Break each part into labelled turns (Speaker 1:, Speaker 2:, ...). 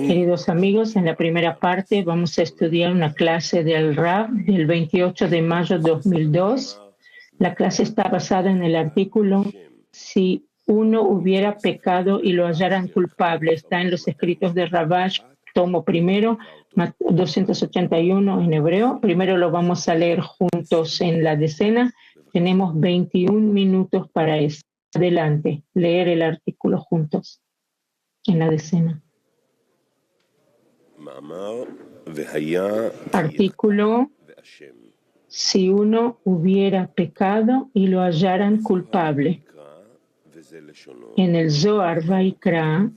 Speaker 1: Queridos amigos, en la primera parte vamos a estudiar una clase del Rav del 28 de mayo de 2002. La clase está basada en el artículo "Si uno hubiera pecado y lo hallaran culpable". Está en los escritos de Ravash, tomo primero, 281 en hebreo. Primero lo vamos a leer juntos en la decena. Tenemos 21 minutos para eso. Adelante, leer el artículo juntos en la decena. Artículo: si uno hubiera pecado y lo hallaran culpable. En el Zohar Vaikra,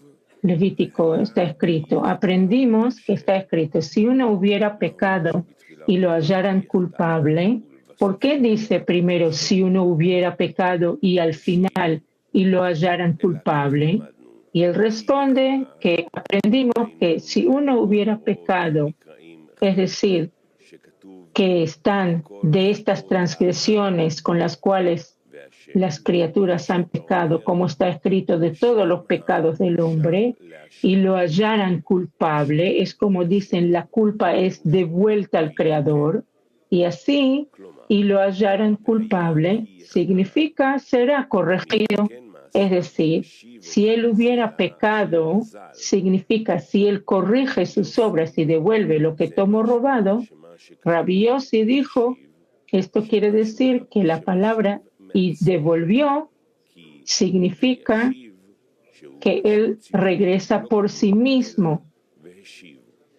Speaker 1: Levítico, está escrito, aprendimos que está escrito, si uno hubiera pecado y lo hallaran culpable. ¿Por qué dice primero si uno hubiera pecado y al final y lo hallaran culpable? Y él responde que aprendimos que si uno hubiera pecado, es decir, que están de estas transgresiones con las cuales las criaturas han pecado, como está escrito de todos los pecados del hombre, y lo hallaran culpable, es como dicen, la culpa es devuelta al Creador, y así, y lo hallaran culpable, significa será corregido. Es decir, si él hubiera pecado, significa si él corrige sus obras y devuelve lo que tomó robado. Rabbi Yossi dijo, esto quiere decir que la palabra y devolvió significa que él regresa por sí mismo,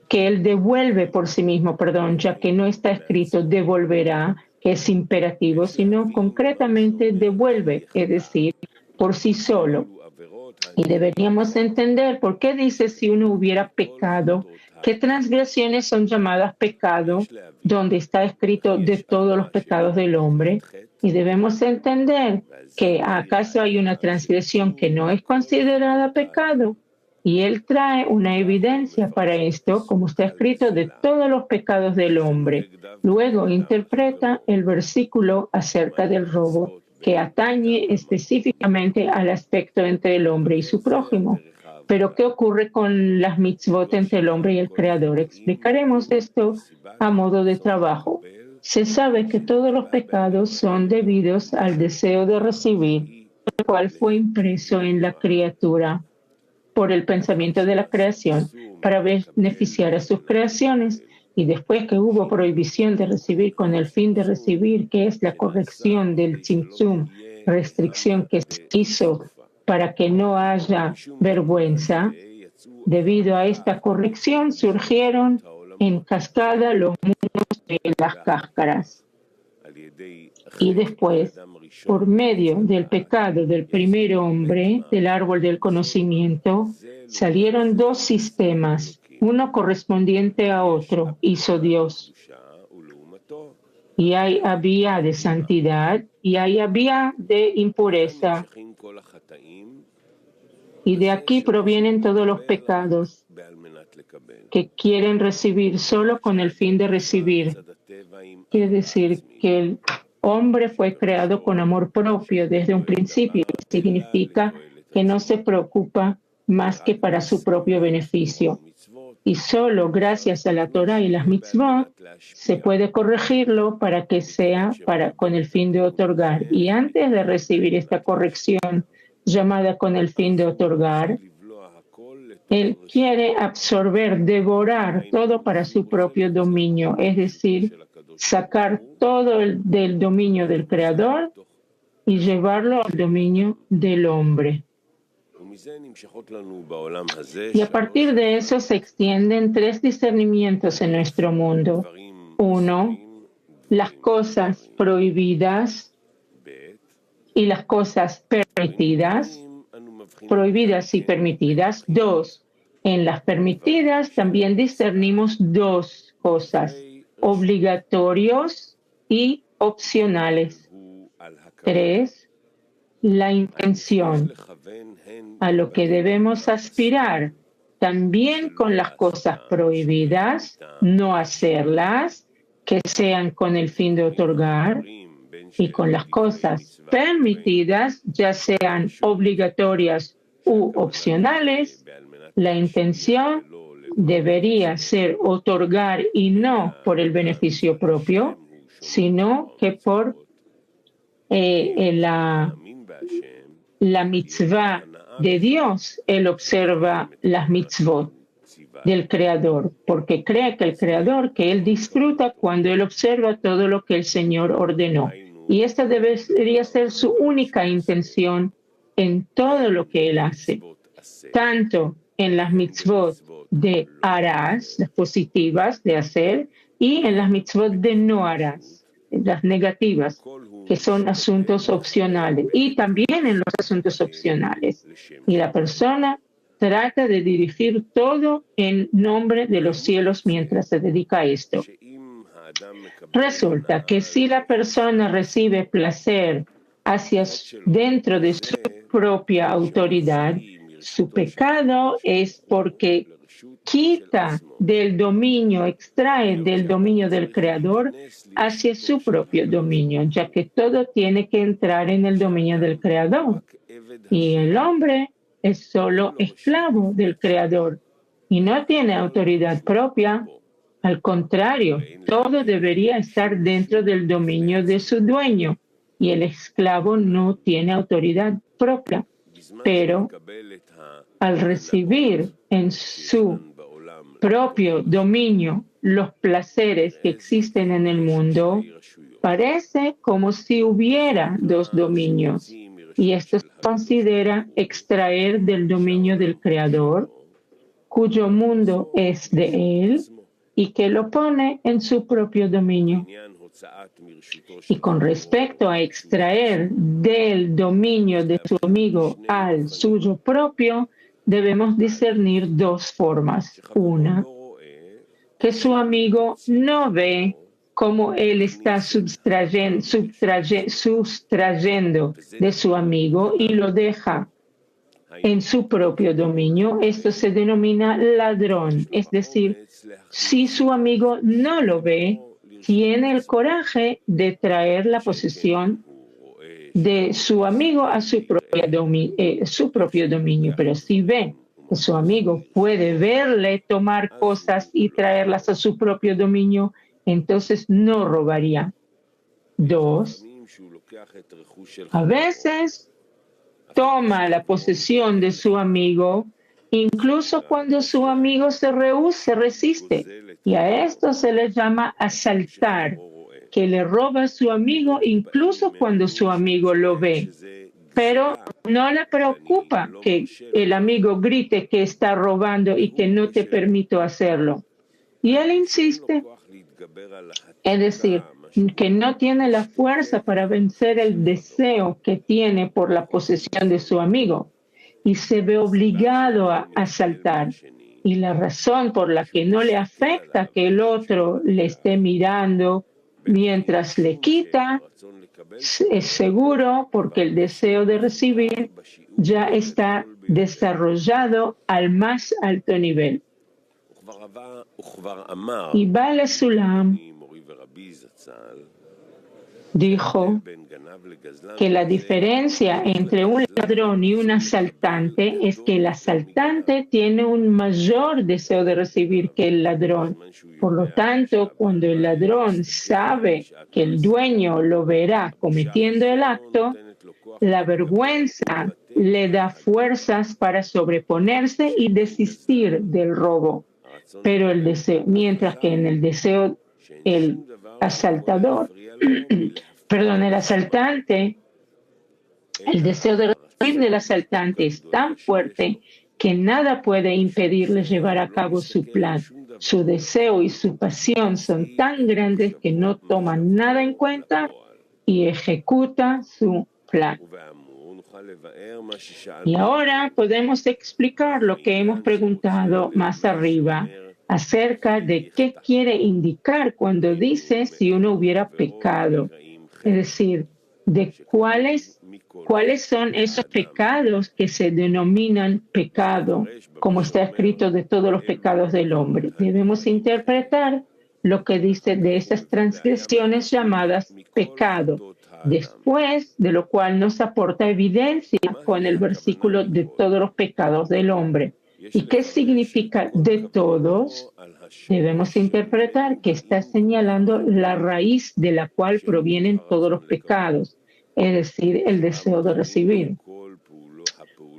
Speaker 1: que él devuelve por sí mismo, ya que no está escrito devolverá, que es imperativo, sino concretamente devuelve, es decir, por sí solo. Y deberíamos entender por qué dice si uno hubiera pecado, qué transgresiones son llamadas pecado, donde está escrito de todos los pecados del hombre. Y debemos entender que acaso hay una transgresión que no es considerada pecado. Y él trae una evidencia para esto, como está escrito, de todos los pecados del hombre. Luego interpreta el versículo acerca del robo, que atañe específicamente al aspecto entre el hombre y su prójimo. Pero, ¿qué ocurre con las mitzvot entre el hombre y el Creador? Explicaremos esto a modo de trabajo. Se sabe que todos los pecados son debidos al deseo de recibir, el cual fue impreso en la criatura por el pensamiento de la creación para beneficiar a sus creaciones. Y después que hubo prohibición de recibir con el fin de recibir, que es la corrección del tzimtzum, restricción que se hizo para que no haya vergüenza, debido a esta corrección surgieron en cascada los mundos de las cáscaras. Y después, por medio del pecado del primer hombre, del árbol del conocimiento, salieron dos sistemas, uno correspondiente a otro, hizo Dios. Y había de santidad y había de impureza. Y de aquí provienen todos los pecados que quieren recibir solo con el fin de recibir. Quiere decir que el hombre fue creado con amor propio desde un principio. Significa que no se preocupa más que para su propio beneficio. Y solo gracias a la Torah y las mitzvot se puede corregirlo para que sea con el fin de otorgar. Y antes de recibir esta corrección llamada con el fin de otorgar, él quiere absorber, devorar todo para su propio dominio, es decir, sacar todo del dominio del Creador y llevarlo al dominio del hombre. Y a partir de eso se extienden tres discernimientos en nuestro mundo. Uno, las cosas prohibidas y las cosas permitidas, prohibidas y permitidas. Dos, en las permitidas también discernimos dos cosas, obligatorios y opcionales. Tres, la intención, a lo que debemos aspirar, también con las cosas prohibidas, no hacerlas, que sean con el fin de otorgar, y con las cosas permitidas, ya sean obligatorias u opcionales, la intención debería ser otorgar y no por el beneficio propio, sino que por la mitzvah de Dios. Él observa las mitzvot del Creador, porque cree que el Creador, que él disfruta cuando él observa todo lo que el Señor ordenó. Y esta debería ser su única intención en todo lo que él hace, tanto en las mitzvot de harás, las positivas de hacer, y en las mitzvot de no harás, las negativas, que son asuntos opcionales, y también en los asuntos opcionales. Y la persona trata de dirigir todo en nombre de los cielos mientras se dedica a esto. Resulta que si la persona recibe placer dentro de su propia autoridad, su pecado es porque quita del dominio, extrae del dominio del Creador hacia su propio dominio, ya que todo tiene que entrar en el dominio del Creador. Y el hombre es solo esclavo del Creador y no tiene autoridad propia. Al contrario, todo debería estar dentro del dominio de su dueño y el esclavo no tiene autoridad propia. Pero al recibir en su propio dominio los placeres que existen en el mundo, parece como si hubiera dos dominios, y esto se considera extraer del dominio del Creador, cuyo mundo es de él, y que lo pone en su propio dominio. Y con respecto a extraer del dominio de su amigo al suyo propio, debemos discernir dos formas. Una, que su amigo no ve cómo él está sustrayendo de su amigo y lo deja en su propio dominio. Esto se denomina ladrón, es decir, si su amigo no lo ve, tiene el coraje de traer la posesión de su amigo a su propio dominio, pero si ve que su amigo puede verle tomar cosas y traerlas a su propio dominio, entonces no robaría. Dos, a veces toma la posesión de su amigo, incluso cuando su amigo se resiste. Y a esto se le llama asaltar, que le roba a su amigo incluso cuando su amigo lo ve. Pero no le preocupa que el amigo grite que está robando y que no te permito hacerlo. Y él insiste. Es decir, que no tiene la fuerza para vencer el deseo que tiene por la posesión de su amigo y se ve obligado a asaltar. Y la razón por la que no le afecta que el otro le esté mirando mientras le quita es seguro porque el deseo de recibir ya está desarrollado al más alto nivel. Y Baal Sulam dijo que la diferencia entre un ladrón y un asaltante es que el asaltante tiene un mayor deseo de recibir que el ladrón. Por lo tanto, cuando el ladrón sabe que el dueño lo verá cometiendo el acto, la vergüenza le da fuerzas para sobreponerse y desistir del robo. Pero el deseo, mientras que en el deseo el asaltante, el deseo de recibir del asaltante es tan fuerte que nada puede impedirle llevar a cabo su plan. Su deseo y su pasión son tan grandes que no toma nada en cuenta y ejecuta su plan. Y ahora podemos explicar lo que hemos preguntado más arriba acerca de qué quiere indicar cuando dice si uno hubiera pecado. Es decir, de cuáles son esos pecados que se denominan pecado, como está escrito de todos los pecados del hombre. Debemos interpretar lo que dice de esas transgresiones llamadas pecado. Después de lo cual nos aporta evidencia con el versículo de todos los pecados del hombre. ¿Y qué significa de todos? Debemos interpretar que está señalando la raíz de la cual provienen todos los pecados, es decir, el deseo de recibir,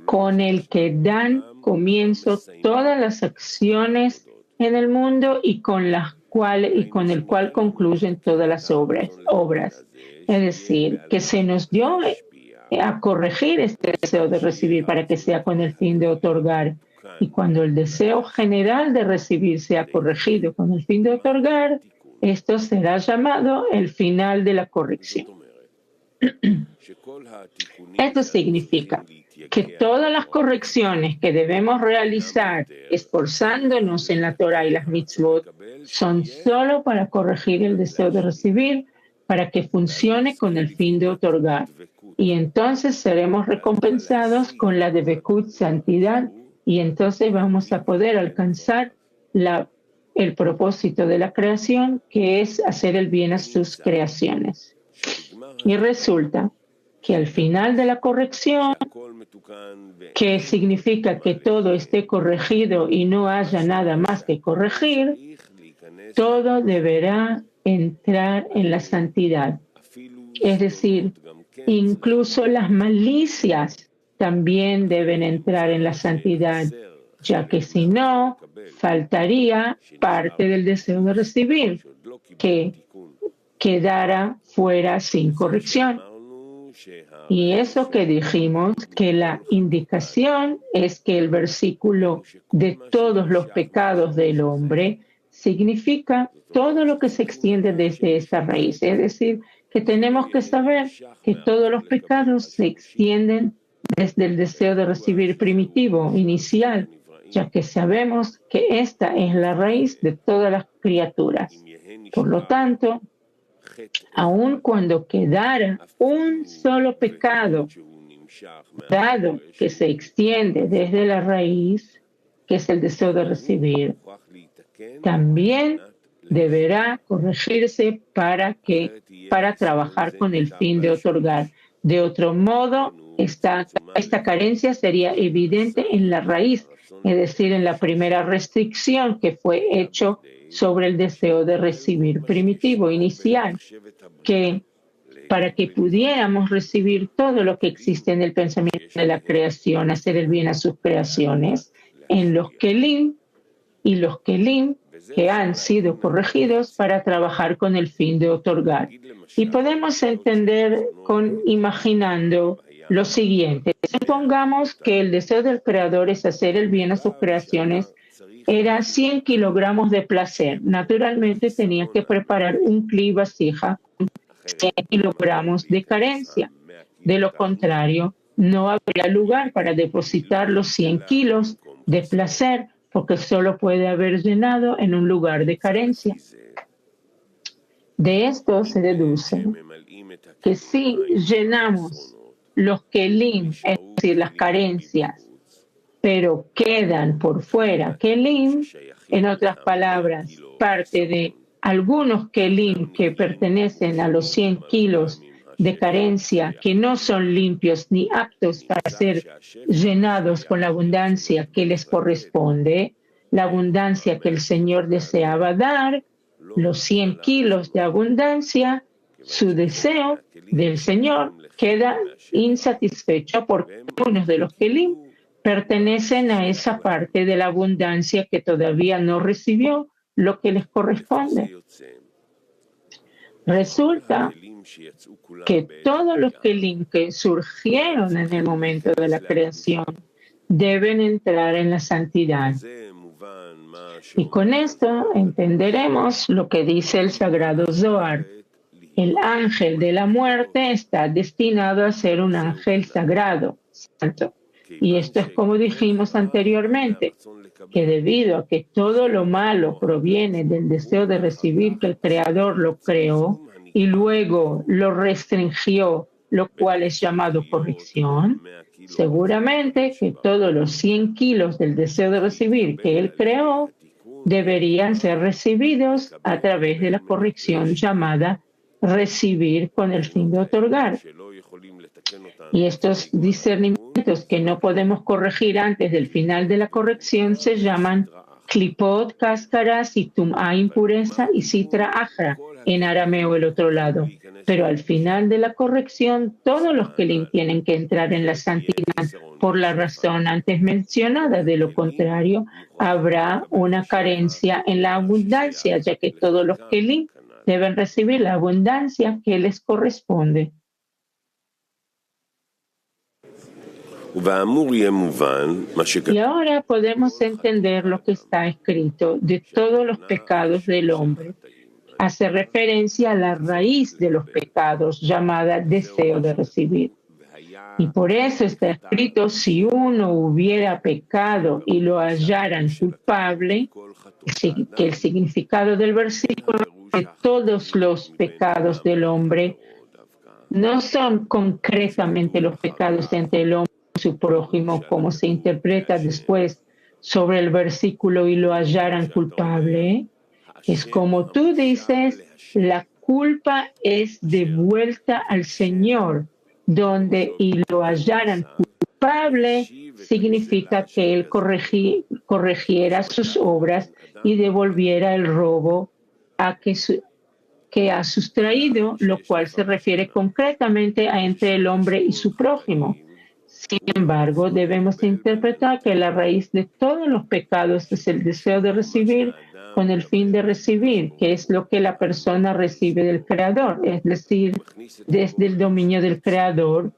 Speaker 1: con el que dan comienzo todas las acciones en el mundo y con el cual concluyen todas las obras. Es decir, que se nos dio a corregir este deseo de recibir para que sea con el fin de otorgar. Y cuando el deseo general de recibir sea corregido con el fin de otorgar, esto será llamado el final de la corrección. Esto significa que todas las correcciones que debemos realizar esforzándonos en la Torah y las mitzvot son solo para corregir el deseo de recibir, para que funcione con el fin de otorgar. Y entonces seremos recompensados con la Devekut, santidad, y entonces vamos a poder alcanzar el propósito de la creación, que es hacer el bien a sus creaciones. Y resulta que al final de la corrección, que significa que todo esté corregido y no haya nada más que corregir, todo deberá entrar en la santidad. Es decir, incluso las malicias también deben entrar en la santidad, ya que si no, faltaría parte del deseo de recibir, que quedara fuera sin corrección. Y eso que dijimos, que la indicación es que el versículo de todos los pecados del hombre significa todo lo que se extiende desde esta raíz. Es decir, que tenemos que saber que todos los pecados se extienden desde el deseo de recibir primitivo, inicial, ya que sabemos que esta es la raíz de todas las criaturas. Por lo tanto, aun cuando quedara un solo pecado, dado que se extiende desde la raíz, que es el deseo de recibir, también deberá corregirse para trabajar con el fin de otorgar. De otro modo, esta carencia sería evidente en la raíz, es decir, en la primera restricción que fue hecho sobre el deseo de recibir primitivo, inicial, que para que pudiéramos recibir todo lo que existe en el pensamiento de la creación, hacer el bien a sus creaciones, en los kelim y los kelim que han sido corregidos para trabajar con el fin de otorgar. Y podemos entender imaginando lo siguiente. Supongamos que el deseo del Creador es hacer el bien a sus creaciones. Era 100 kilogramos de placer. Naturalmente tenía que preparar un kli vasija con 100 kilogramos de carencia. De lo contrario, no habría lugar para depositar los 100 kilos de placer, porque solo puede haber llenado en un lugar de carencia. De esto se deduce que si llenamos los kelim, es decir, las carencias, pero quedan por fuera kelim, en otras palabras, parte de algunos kelim que pertenecen a los 100 kilos de carencia, que no son limpios ni aptos para ser llenados con la abundancia que les corresponde, la abundancia que el Señor deseaba dar, los 100 kilos de abundancia, su deseo del Señor queda insatisfecho porque algunos de los kelim pertenecen a esa parte de la abundancia que todavía no recibió lo que les corresponde. Resulta que todos los kelim que surgieron en el momento de la creación deben entrar en la santidad. Y con esto entenderemos lo que dice el Sagrado Zohar. El ángel de la muerte está destinado a ser un ángel sagrado, santo. Y esto es como dijimos anteriormente, que debido a que todo lo malo proviene del deseo de recibir que el Creador lo creó y luego lo restringió, lo cual es llamado corrección, seguramente que todos los 100 kilos del deseo de recibir que Él creó deberían ser recibidos a través de la corrección llamada recibir con el fin de otorgar. Y estos discernimientos que no podemos corregir antes del final de la corrección se llaman klipot, cáscaras, y tum'a, impureza, y sitra, ajra, en arameo el otro lado. Pero al final de la corrección, todos los kelim tienen que entrar en la santidad por la razón antes mencionada. De lo contrario, habrá una carencia en la abundancia, ya que todos los kelim deben recibir la abundancia que les corresponde. Y ahora podemos entender lo que está escrito de todos los pecados del hombre. Hace referencia a la raíz de los pecados, llamada deseo de recibir. Y por eso está escrito: si uno hubiera pecado y lo hallaran culpable, que el significado del versículo es que todos los pecados del hombre no son concretamente los pecados entre el hombre y su prójimo, como se interpreta después sobre el versículo y lo hallaran culpable. Es como tú dices, la culpa es devuelta al Señor, donde y lo hallaran culpable significa que Él corrigiera sus obras y devolviera el robo que ha sustraído, lo cual se refiere concretamente a entre el hombre y su prójimo. Sin embargo, debemos interpretar que la raíz de todos los pecados es el deseo de recibir con el fin de recibir, que es lo que la persona recibe del Creador, es decir, desde el dominio del Creador,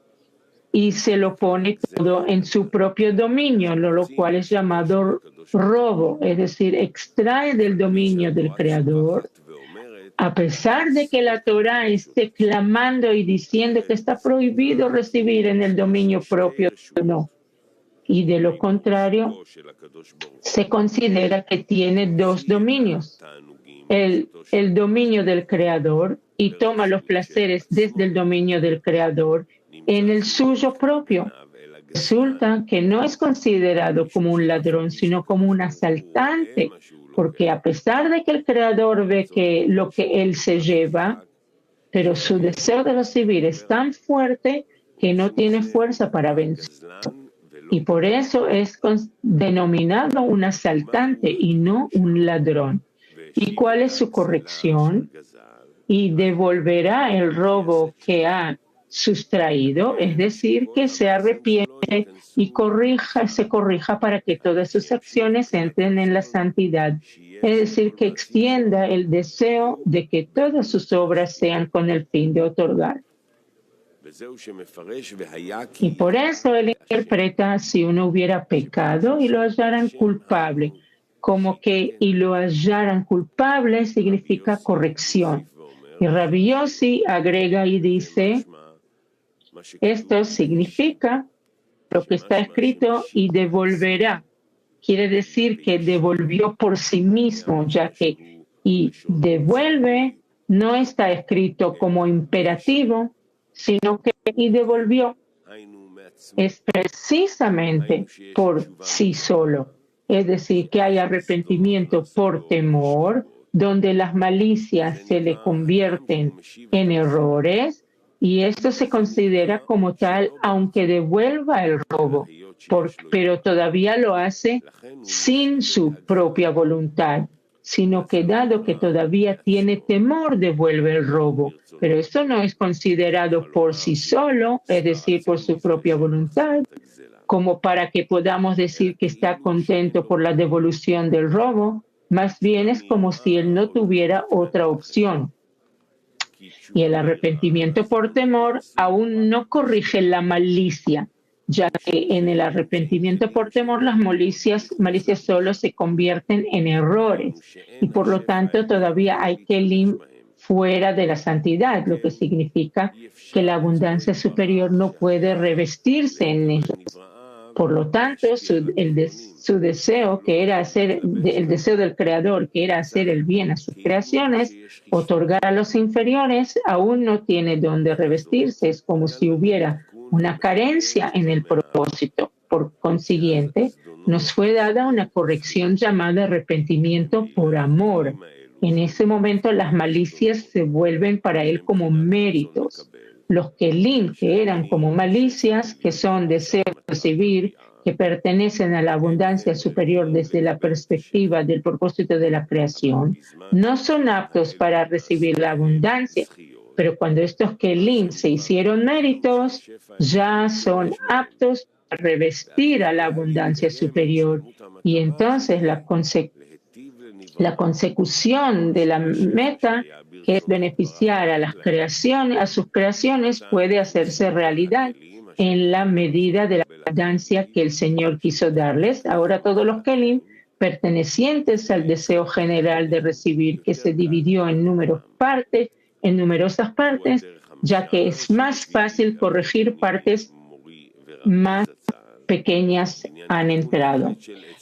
Speaker 1: y se lo pone todo en su propio dominio, lo cual es llamado robo, es decir, extrae del dominio del Creador. A pesar de que la Torá esté clamando y diciendo que está prohibido recibir en el dominio propio, no. Y de lo contrario, se considera que tiene dos dominios. El dominio del Creador, y toma los placeres desde el dominio del Creador en el suyo propio. Resulta que no es considerado como un ladrón, sino como un asaltante, porque a pesar de que el Creador ve que lo que él se lleva, pero su deseo de recibir es tan fuerte que no tiene fuerza para vencer. Y por eso es denominado un asaltante y no un ladrón. ¿Y cuál es su corrección? Y devolverá el robo que ha sustraído, es decir, que se arrepiente y se corrija para que todas sus acciones entren en la santidad, es decir, que extienda el deseo de que todas sus obras sean con el fin de otorgar. Y por eso él interpreta: si uno hubiera pecado y lo hallaran culpable, como que y lo hallaran culpable significa corrección. Y Rabbi Yossi agrega y dice: esto significa lo que está escrito y devolverá. Quiere decir que devolvió por sí mismo, ya que y devuelve no está escrito como imperativo, sino que y devolvió es precisamente por sí solo. Es decir, que hay arrepentimiento por temor, donde las malicias se le convierten en errores, y esto se considera como tal, aunque devuelva el robo, pero todavía lo hace sin su propia voluntad, sino que dado que todavía tiene temor, devuelve el robo. Pero esto no es considerado por sí solo, es decir, por su propia voluntad, como para que podamos decir que está contento por la devolución del robo. Más bien es como si él no tuviera otra opción. Y el arrepentimiento por temor aún no corrige la malicia, ya que en el arrepentimiento por temor las malicias solo se convierten en errores, y por lo tanto todavía hay kelim fuera de la santidad, lo que significa que la abundancia superior no puede revestirse en ellos. Por lo tanto, su deseo, que era el deseo del Creador, que era hacer el bien a sus creaciones, otorgar a los inferiores, aún no tiene dónde revestirse. Es como si hubiera una carencia en el propósito. Por consiguiente, nos fue dada una corrección llamada arrepentimiento por amor, En ese momento las malicias se vuelven para él como méritos. Los kelim que eran como malicias, que son deseos de recibir, que pertenecen a la abundancia superior desde la perspectiva del propósito de la creación, no son aptos para recibir la abundancia, pero cuando estos kelim se hicieron méritos, ya son aptos para revestir a la abundancia superior. Y entonces la consecución de la meta, que es beneficiar a las creaciones, a sus creaciones, puede hacerse realidad en la medida de la abundancia que el Señor quiso darles. Ahora todos los kelim pertenecientes al deseo general de recibir, que se dividió en numerosas partes, ya que es más fácil corregir partes más pequeñas han entrado.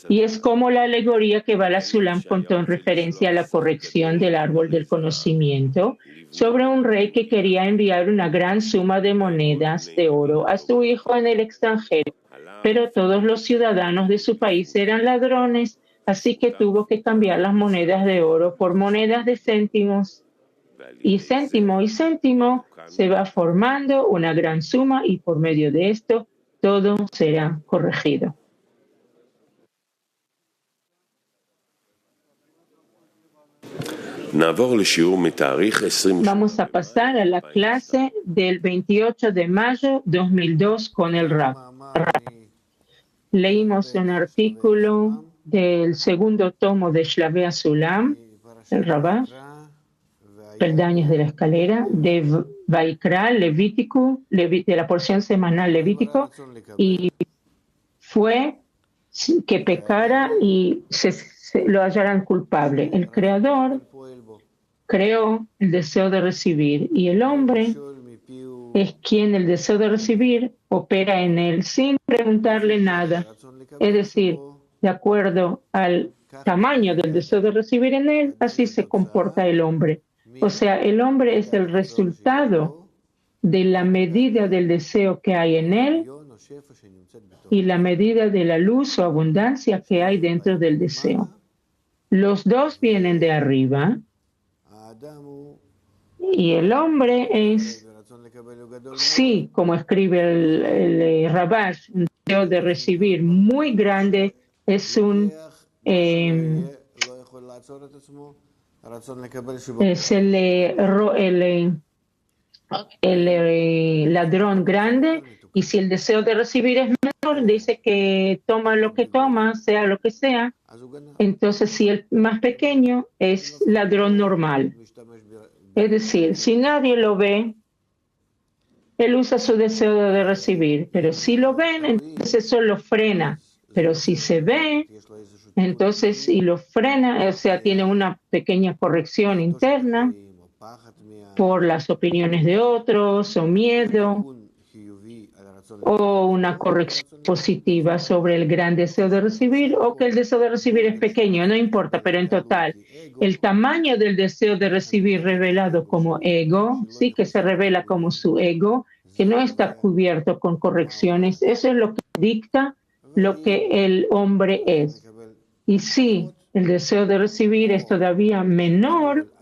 Speaker 1: Y es como la alegoría que Bala Sulam contó en referencia a la corrección del árbol del conocimiento sobre un rey que quería enviar una gran suma de monedas de oro a su hijo en el extranjero, pero todos los ciudadanos de su país eran ladrones, así que tuvo que cambiar las monedas de oro por monedas de céntimos. Y céntimo se va formando una gran suma y por medio de esto todo será corregido. Vamos a pasar a la clase del 28 de mayo 2002 con el Rab. Leímos un artículo del segundo tomo de Shlavei Sulam, el Rabash, peldaños de la escalera, de Vaikra, Levítico, de la porción semanal Levítico, y fue que pecara y lo hallaran culpable. El Creador creó el deseo de recibir y el hombre es quien el deseo de recibir opera en él sin preguntarle nada. Es decir, de acuerdo al tamaño del deseo de recibir en él, así se comporta el hombre. O sea, el hombre es el resultado de la medida del deseo que hay en él y la medida de la luz o abundancia que hay dentro del deseo. Los dos vienen de arriba y el hombre es, sí, como escribe el Rabash, un deseo de recibir muy grande, es un es el ladrón grande, y si el deseo de recibir es menor, dice que toma lo que toma, sea lo que sea. Entonces, si el más pequeño es ladrón normal, es decir, si nadie lo ve, él usa su deseo de recibir, pero si lo ven, entonces eso lo frena. Pero si se ve, entonces, y lo frena, o sea, tiene una pequeña corrección interna por las opiniones de otros, o miedo, o una corrección positiva sobre el gran deseo de recibir, o que el deseo de recibir es pequeño, no importa, pero en total, el tamaño del deseo de recibir revelado como ego, sí, que se revela como su ego, que no está cubierto con correcciones, eso es lo que dicta lo que el hombre es. Y si el deseo de recibir es todavía menor,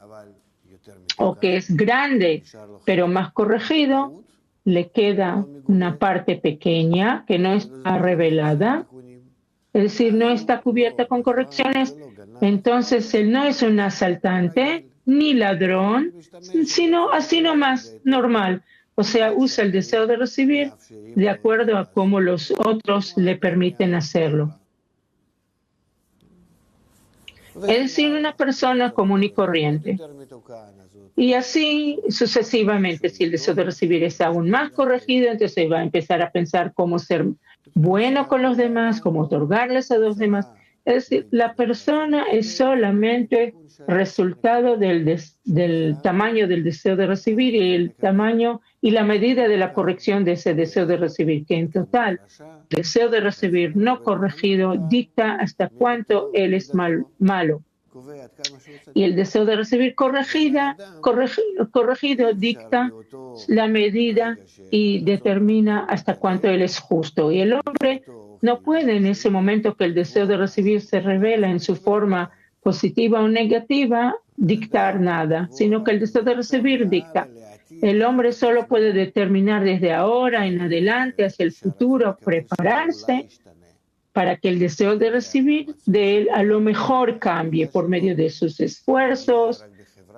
Speaker 1: o que es grande, pero más corregido, le queda una parte pequeña que no está revelada, es decir, no está cubierta con correcciones. Entonces él no es un asaltante ni ladrón, sino así nomás, normal. O sea, usa el deseo de recibir de acuerdo a cómo los otros le permiten hacerlo. Es decir, una persona común y corriente. Y así sucesivamente, si el deseo de recibir es aún más corregido, entonces va a empezar a pensar cómo ser bueno con los demás, cómo otorgarles a los demás. Es decir, la persona es solamente resultado del tamaño del deseo de recibir y el tamaño y la medida de la corrección de ese deseo de recibir, que en total, el deseo de recibir no corregido dicta hasta cuánto él es malo. Y el deseo de recibir corregido dicta la medida y determina hasta cuánto él es justo. Y el hombre no puede en ese momento que el deseo de recibir se revela en su forma positiva o negativa, dictar nada, sino que el deseo de recibir dicta. El hombre solo puede determinar desde ahora en adelante, hacia el futuro, prepararse para que el deseo de recibir de él a lo mejor cambie por medio de sus esfuerzos,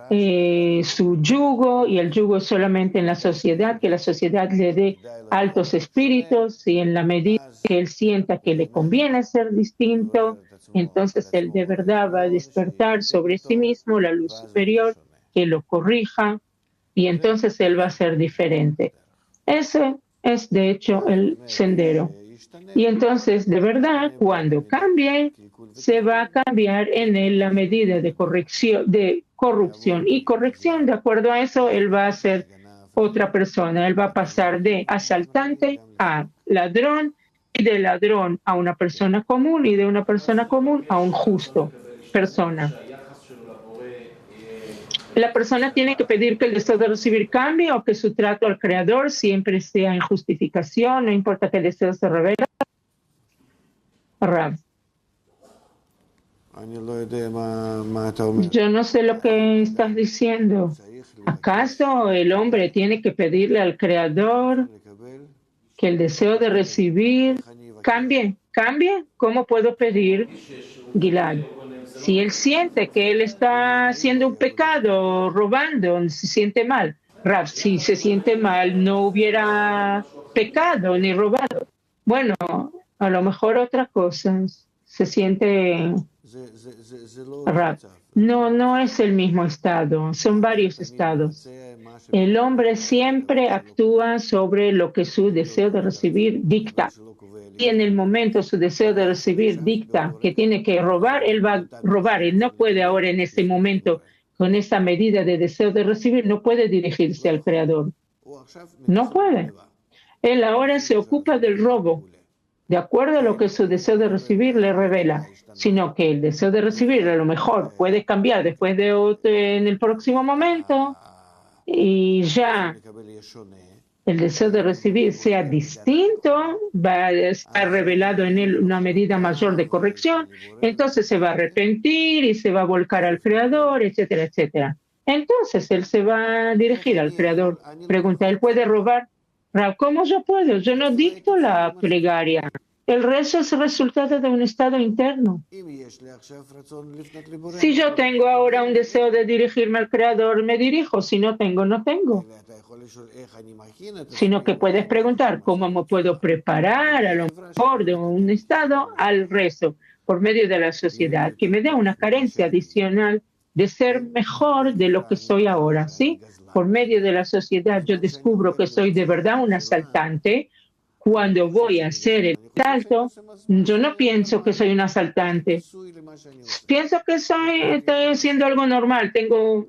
Speaker 1: su yugo, y el yugo es solamente en la sociedad, que la sociedad le dé altos espíritus, y en la medida que él sienta que le conviene ser distinto, entonces él de verdad va a despertar sobre sí mismo la luz superior que lo corrija, y entonces él va a ser diferente. Ese es de hecho el sendero. Y entonces, de verdad, cuando cambie, se va a cambiar en él la medida de corrección, de corrupción y corrección. De acuerdo a eso, él va a ser otra persona. Él va a pasar de asaltante a ladrón, y de ladrón a una persona común, y de una persona común a un justo persona. La persona tiene que pedir que el deseo de recibir cambie, o que su trato al Creador siempre sea en justificación, no importa que el deseo se revele. Rav. Yo no sé lo que estás diciendo. ¿Acaso el hombre tiene que pedirle al Creador que el deseo de recibir cambie? ¿Cambie? ¿Cómo puedo pedir, Gilad? Si él siente que él está haciendo un pecado, robando, se siente mal. Rav, si se siente mal, no hubiera pecado ni robado. Bueno, a lo mejor otra cosa. Se siente Rav. No es el mismo estado, son varios estados. El hombre siempre actúa sobre lo que su deseo de recibir dicta. Y en el momento su deseo de recibir dicta que tiene que robar, él va a robar. Él no puede ahora en ese momento, con esa medida de deseo de recibir, no puede dirigirse al Creador. No puede. Él ahora se ocupa del robo, de acuerdo a lo que su deseo de recibir le revela, sino que el deseo de recibir a lo mejor puede cambiar después de en el próximo momento, y ya el deseo de recibir sea distinto, va a estar revelado en él una medida mayor de corrección, entonces se va a arrepentir y se va a volcar al Creador, etcétera, etcétera. Entonces él se va a dirigir al Creador. Pregunta, ¿él puede robar? ¿Cómo yo puedo? Yo no dicto la plegaria. El rezo es el resultado de un estado interno. Si yo tengo ahora un deseo de dirigirme al Creador, me dirijo. Si no tengo, no tengo. Sino que puedes preguntar cómo me puedo preparar a lo mejor de un estado al rezo por medio de la sociedad, que me dé una carencia adicional de ser mejor de lo que soy ahora, ¿sí? Por medio de la sociedad yo descubro que soy de verdad un asaltante. Cuando voy a hacer el salto, yo no pienso que soy un asaltante. Pienso que estoy haciendo algo normal, tengo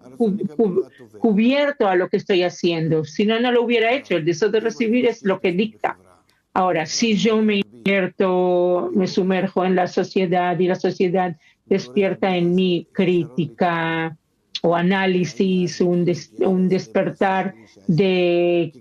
Speaker 1: cubierto a lo que estoy haciendo. Si no, no lo hubiera hecho. El deseo de recibir es lo que dicta. Ahora, si yo me invierto, me sumerjo en la sociedad y la sociedad despierta en mí crítica o análisis, un despertar de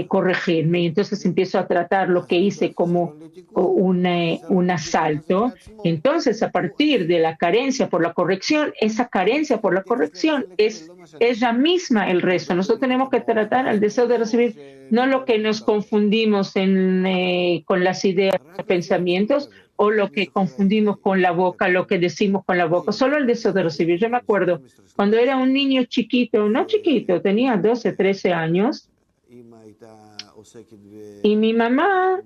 Speaker 1: corregirme, y entonces empiezo a tratar lo que hice como un asalto. Entonces, a partir de la carencia por la corrección, esa carencia por la corrección es ella misma el rezo. Nosotros tenemos que tratar al deseo de recibir, no lo que nos confundimos con las ideas o pensamientos, o lo que confundimos con la boca, lo que decimos con la boca, solo el deseo de recibir. Yo me acuerdo, cuando era un niño chiquito, no chiquito, tenía 12, 13 años, y mi mamá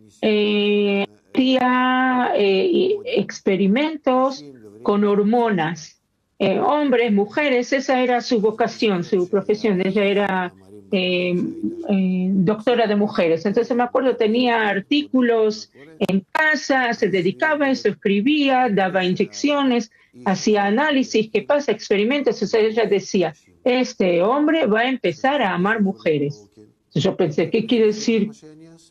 Speaker 1: hacía experimentos con hormonas, hombres, mujeres, esa era su vocación, su profesión. Ella era doctora de mujeres. Entonces me acuerdo, tenía artículos en casa, se dedicaba a eso, escribía, daba inyecciones, hacía análisis, ¿qué pasa? Experimentos. Entonces ella decía, este hombre va a empezar a amar mujeres. Yo pensé, ¿qué quiere decir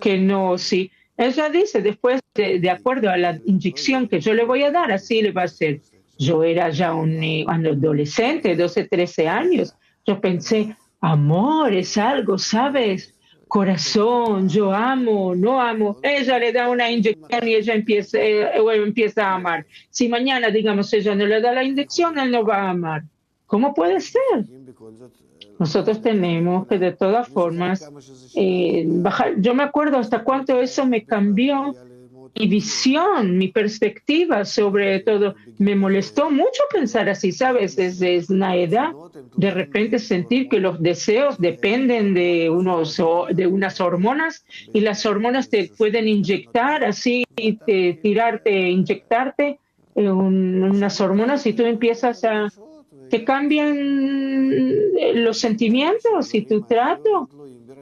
Speaker 1: que no? Sí. Ella dice, después, de acuerdo a la inyección que yo le voy a dar, así le va a hacer. Yo era ya un adolescente, 12, 13 años. Yo pensé, amor es algo, ¿sabes? corazón, yo amo, no amo. Ella le da una inyección y ella empieza a amar. Si mañana, digamos, ella no le da la inyección, él no va a amar. ¿Cómo puede ser? Nosotros tenemos que de todas formas bajar. Yo me acuerdo hasta cuánto eso me cambió mi visión, mi perspectiva sobre todo. Me molestó mucho pensar así, ¿sabes? Desde una edad, de repente sentir que los deseos dependen de de unas hormonas y las hormonas te pueden inyectar así, inyectarte unas hormonas y tú empiezas te cambian los sentimientos y tu trato.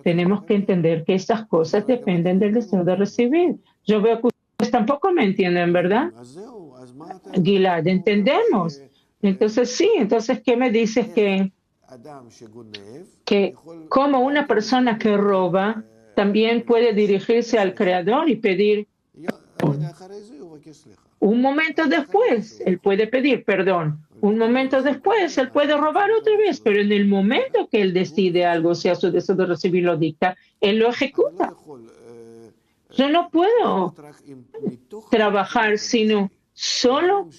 Speaker 1: Tenemos que entender que estas cosas dependen del deseo de recibir. Yo veo que ustedes tampoco me entienden, ¿verdad? Gilad, entendemos. Entonces, sí, entonces, ¿qué me dices que como una persona que roba también puede dirigirse al Creador y pedir un momento después, él puede pedir perdón. Un momento después, él puede robar otra vez, pero en el momento que él decide algo, sea su deseo de recibir lo dicta, él lo ejecuta. Yo no puedo trabajar sino solo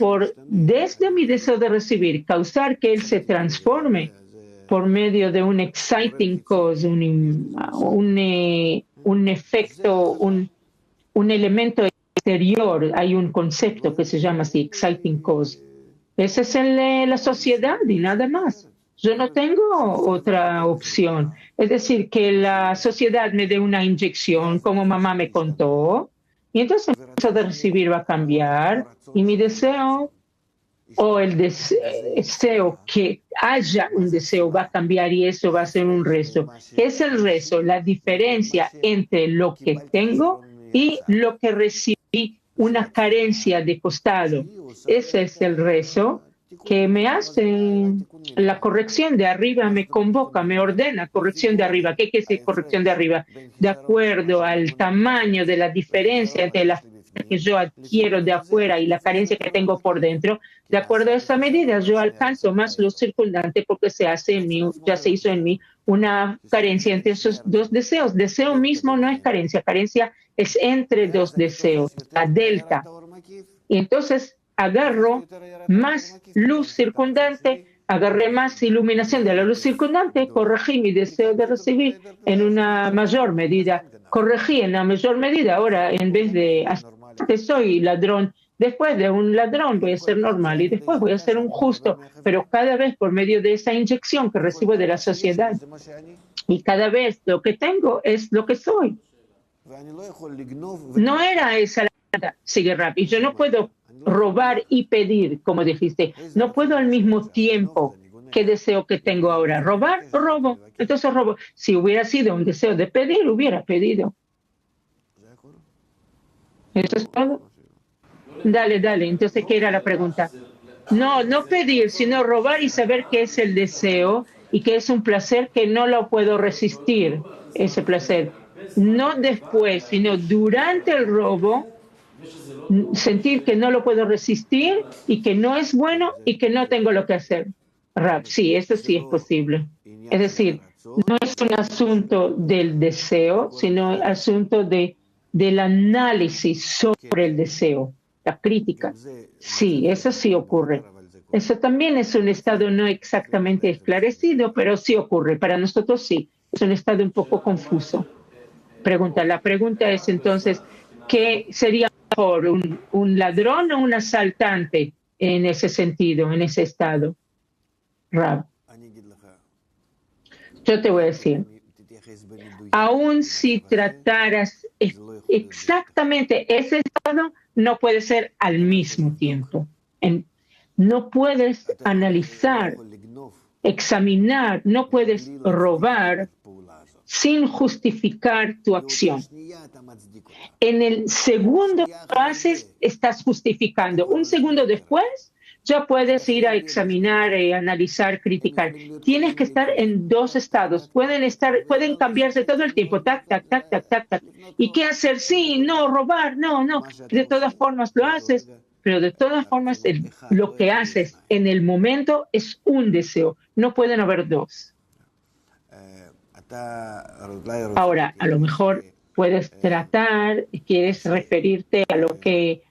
Speaker 1: desde mi deseo de recibir, causar que él se transforme por medio de un exciting cause, un efecto, un elemento exterior. Hay un concepto que se llama así, exciting cause. Esa es la sociedad y nada más. Yo no tengo otra opción. Es decir, que la sociedad me dé una inyección, como mamá me contó, y entonces el deseo de recibir va a cambiar, y mi deseo, o el deseo que haya un deseo va a cambiar, y eso va a ser un rezo. ¿Qué es el rezo? La diferencia entre lo que tengo y lo que recibí, una carencia de costado. Ese es el rezo que me hace la corrección de arriba, me convoca, me ordena corrección de arriba. ¿Qué es corrección de arriba? De acuerdo al tamaño de la diferencia entre la que yo adquiero de afuera y la carencia que tengo por dentro, de acuerdo a esa medida yo alcanzo más luz circundante porque ya se hizo en mí una carencia entre esos dos deseos. Deseo mismo no es carencia, carencia es entre dos deseos, la delta. Y entonces agarro más luz circundante, agarré más iluminación de la luz circundante, corregí mi deseo de recibir en una mayor medida, corregí en la mayor medida. Ahora, en vez de que soy ladrón, después de un ladrón voy a ser normal y después voy a ser un justo, pero cada vez por medio de esa inyección que recibo de la sociedad. Y cada vez lo que tengo es lo que soy. No era esa la sigue rap. Y yo no puedo robar y pedir, como dijiste. No puedo al mismo tiempo. ¿Qué deseo que tengo ahora? ¿Robar? Robo. Entonces robo. Si hubiera sido un deseo de pedir, hubiera pedido. ¿Eso es todo? Dale, dale. Entonces, ¿qué era la pregunta? No, no pedir, sino robar y saber qué es el deseo y que es un placer que no lo puedo resistir, ese placer. No después, sino durante el robo, sentir que no lo puedo resistir y que no es bueno y que no tengo lo que hacer. Rap, sí, eso sí es posible. Es decir, no es un asunto del deseo, sino asunto del análisis sobre el deseo, la crítica. Sí, eso sí ocurre. Eso también es un estado no exactamente esclarecido, pero sí ocurre. Para nosotros sí, es un estado un poco confuso. La pregunta es entonces, ¿qué sería mejor, un ladrón o un asaltante en ese sentido, en ese estado? Rab. Yo te voy a decir, aun si trataras exactamente ese estado, no puede ser al mismo tiempo. No puedes analizar, examinar, no puedes robar sin justificar tu acción. En el segundo que lo haces, estás justificando. Un segundo después, ya puedes ir a examinar, analizar, criticar. Tienes que estar en dos estados. Pueden cambiarse todo el tiempo. Tac, tac, tac, tac, tac, tac. ¿Y qué hacer? Sí, no, robar, no, no. De todas formas lo haces, pero de todas formas lo que haces en el momento es un deseo. No pueden haber dos. Ahora, a lo mejor puedes tratar, quieres referirte a que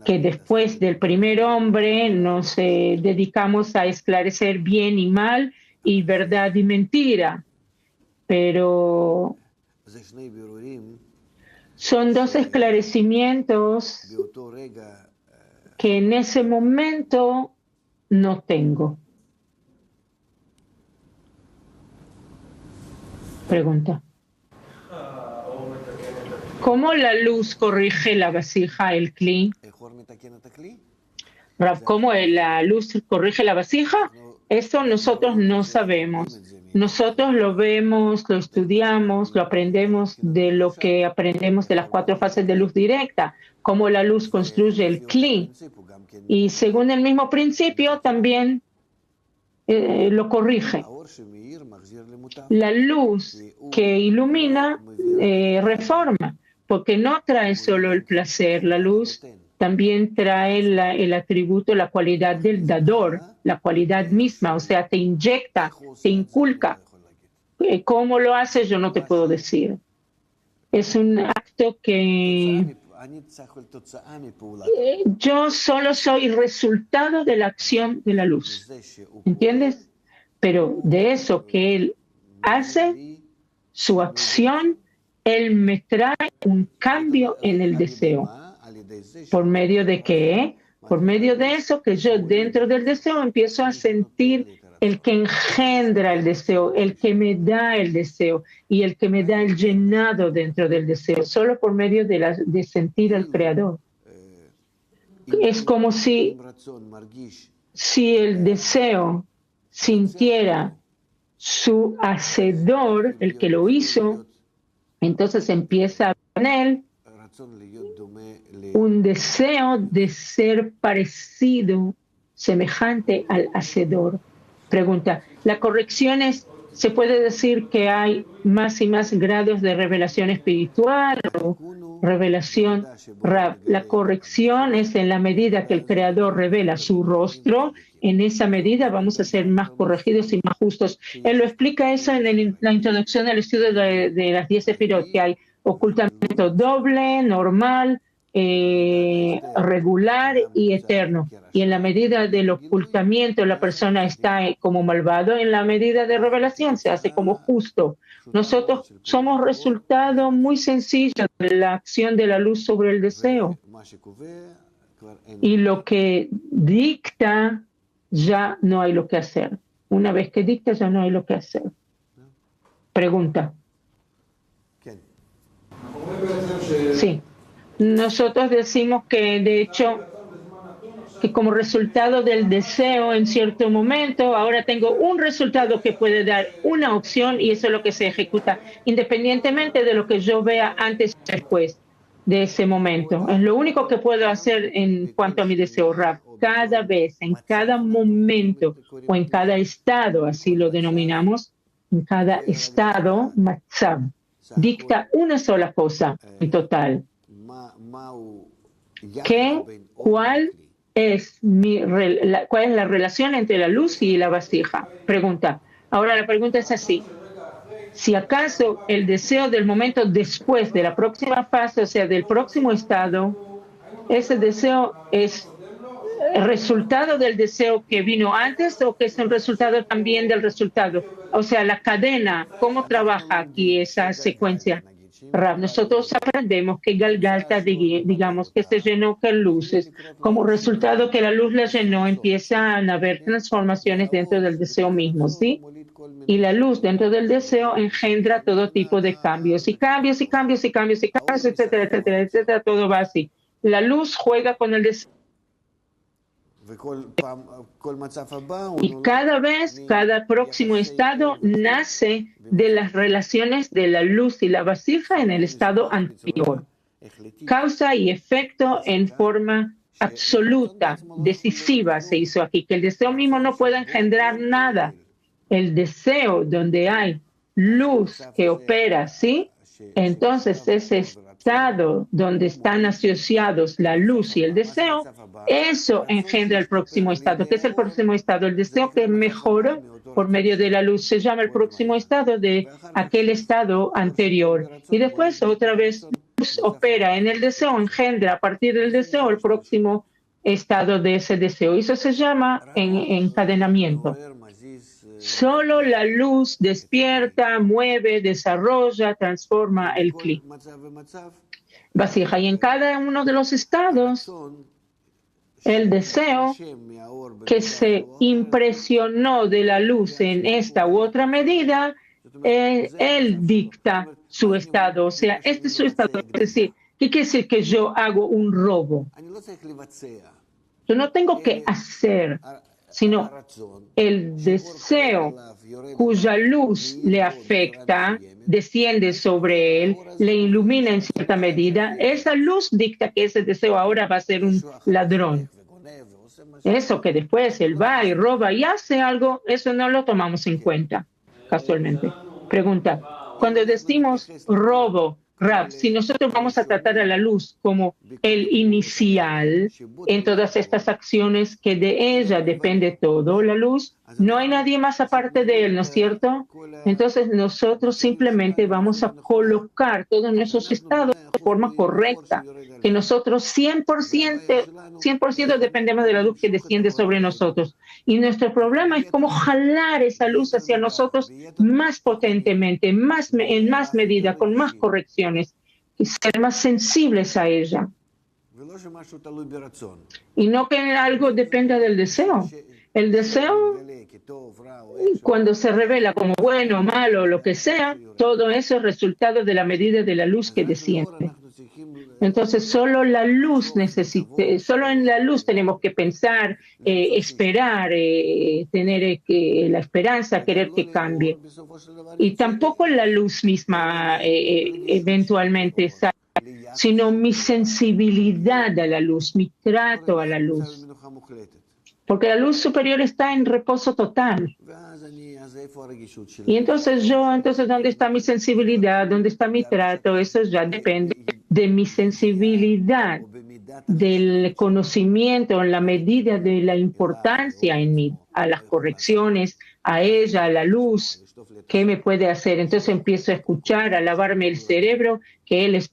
Speaker 1: después del primer hombre nos dedicamos a esclarecer bien y mal y verdad y mentira, pero son dos esclarecimientos que en ese momento no tengo. Pregunta. ¿Cómo la luz corrige la vasija, el cli? ¿Cómo la luz corrige la vasija? Eso nosotros no sabemos. Nosotros lo vemos, lo estudiamos, lo aprendemos de lo que aprendemos de las 4 fases de luz directa, cómo la luz construye el cli. Y según el mismo principio también lo corrige. La luz que ilumina reforma, porque no trae solo el placer, la luz también trae el atributo, la cualidad del dador, la cualidad misma, o sea, te inyecta, te inculca. ¿Cómo lo hace? Yo no te puedo decir. Es un acto que yo solo soy resultado de la acción de la luz. ¿Entiendes? Pero de eso que él hace, su acción, él me trae un cambio en el deseo. ¿Por medio de qué? Por medio de eso que yo dentro del deseo empiezo a sentir el que engendra el deseo, el que me da el deseo y el que me da el llenado dentro del deseo, solo por medio de sentir al Creador. Es como si el deseo sintiera su hacedor, el que lo hizo, entonces empieza en él un deseo de ser parecido, semejante al hacedor. Pregunta, ¿la corrección se puede decir que hay más y más grados de revelación espiritual o revelación? La corrección es en la medida que el Creador revela su rostro, en esa medida vamos a ser más corregidos y más justos. Él lo explica eso en la introducción al estudio de las 10 sefirot, que hay ocultamiento doble, normal, regular y eterno. Y en la medida del ocultamiento la persona está como malvado, en la medida de revelación se hace como justo. Nosotros somos resultado muy sencillo de la acción de la luz sobre el deseo. Y lo que dicta, ya no hay lo que hacer. Una vez que dicta, ya no hay lo que hacer. Pregunta. Sí. Nosotros decimos que, de hecho, que como resultado del deseo en cierto momento, ahora tengo un resultado que puede dar una opción y eso es lo que se ejecuta, independientemente de lo que yo vea antes y después de ese momento. Es lo único que puedo hacer en cuanto a mi deseo, Rab. Cada vez, en cada momento o en cada estado, así lo denominamos, en cada estado, Matzab, dicta una sola cosa en total. ¿Cuál es la relación entre la luz y la vasija? Pregunta. Ahora la pregunta es así. Si acaso el deseo del momento después de la próxima fase, o sea, del próximo estado, ese deseo es el resultado del deseo que vino antes o que es un resultado también del resultado. O sea, la cadena, ¿cómo trabaja aquí esa secuencia? Nosotros aprendemos que Galgalta, digamos, que se llenó con luces. Como resultado que la luz la llenó, empiezan a haber transformaciones dentro del deseo mismo, ¿sí? Y la luz dentro del deseo engendra todo tipo de cambios, y cambios, y cambios, y cambios, y cambios, etcétera, etcétera, etcétera, todo va así. La luz juega con el deseo. Y cada vez, cada próximo estado nace de las relaciones de la luz y la vasija en el estado anterior. Causa y efecto en forma absoluta, decisiva se hizo aquí, que el deseo mismo no puede engendrar nada. El deseo donde hay luz que opera, ¿sí? Entonces ese estado donde están asociados la luz y el deseo, eso engendra el próximo estado. ¿Qué es el próximo estado? El deseo que mejoró por medio de la luz. Se llama el próximo estado de aquel estado anterior. Y después otra vez la luz opera en el deseo, engendra a partir del deseo el próximo estado de ese deseo. Eso se llama encadenamiento. Solo la luz despierta, mueve, desarrolla, transforma el cli. Vasija. Y en cada uno de los estados, el deseo que se impresionó de la luz en esta u otra medida, él dicta su estado. O sea, este es su estado. Es decir, ¿qué quiere decir que yo hago un robo? Yo no tengo que hacer, sino el deseo cuya luz le afecta, desciende sobre él, le ilumina en cierta medida. Esa luz dicta que ese deseo ahora va a ser un ladrón. Eso que después él va y roba y hace algo, eso no lo tomamos en cuenta, casualmente. Pregunta, cuando decimos robo, Rab, si nosotros vamos a tratar a la luz como el inicial en todas estas acciones que de ella depende todo, la luz, no hay nadie más aparte de él, ¿no es cierto? Entonces nosotros simplemente vamos a colocar todos nuestros estados de forma correcta, que nosotros 100% dependemos de la luz que desciende sobre nosotros. Y nuestro problema es cómo jalar esa luz hacia nosotros más potentemente, en más medida, con más correcciones, y ser más sensibles a ella. Y no que algo dependa del deseo. El deseo, cuando se revela como bueno, malo, lo que sea, todo eso es resultado de la medida de la luz que desciende. Entonces, solo en la luz tenemos que pensar, esperar, tener la esperanza, querer que cambie. Y tampoco la luz misma eventualmente sale, sino mi sensibilidad a la luz, mi trato a la luz. Porque la luz superior está en reposo total. Y entonces ¿dónde está mi sensibilidad? ¿Dónde está mi trato? Eso ya depende de mi sensibilidad, del conocimiento, en la medida de la importancia en mí, a las correcciones, a ella, a la luz, ¿qué me puede hacer? Entonces empiezo a escuchar, a lavarme el cerebro, que Él es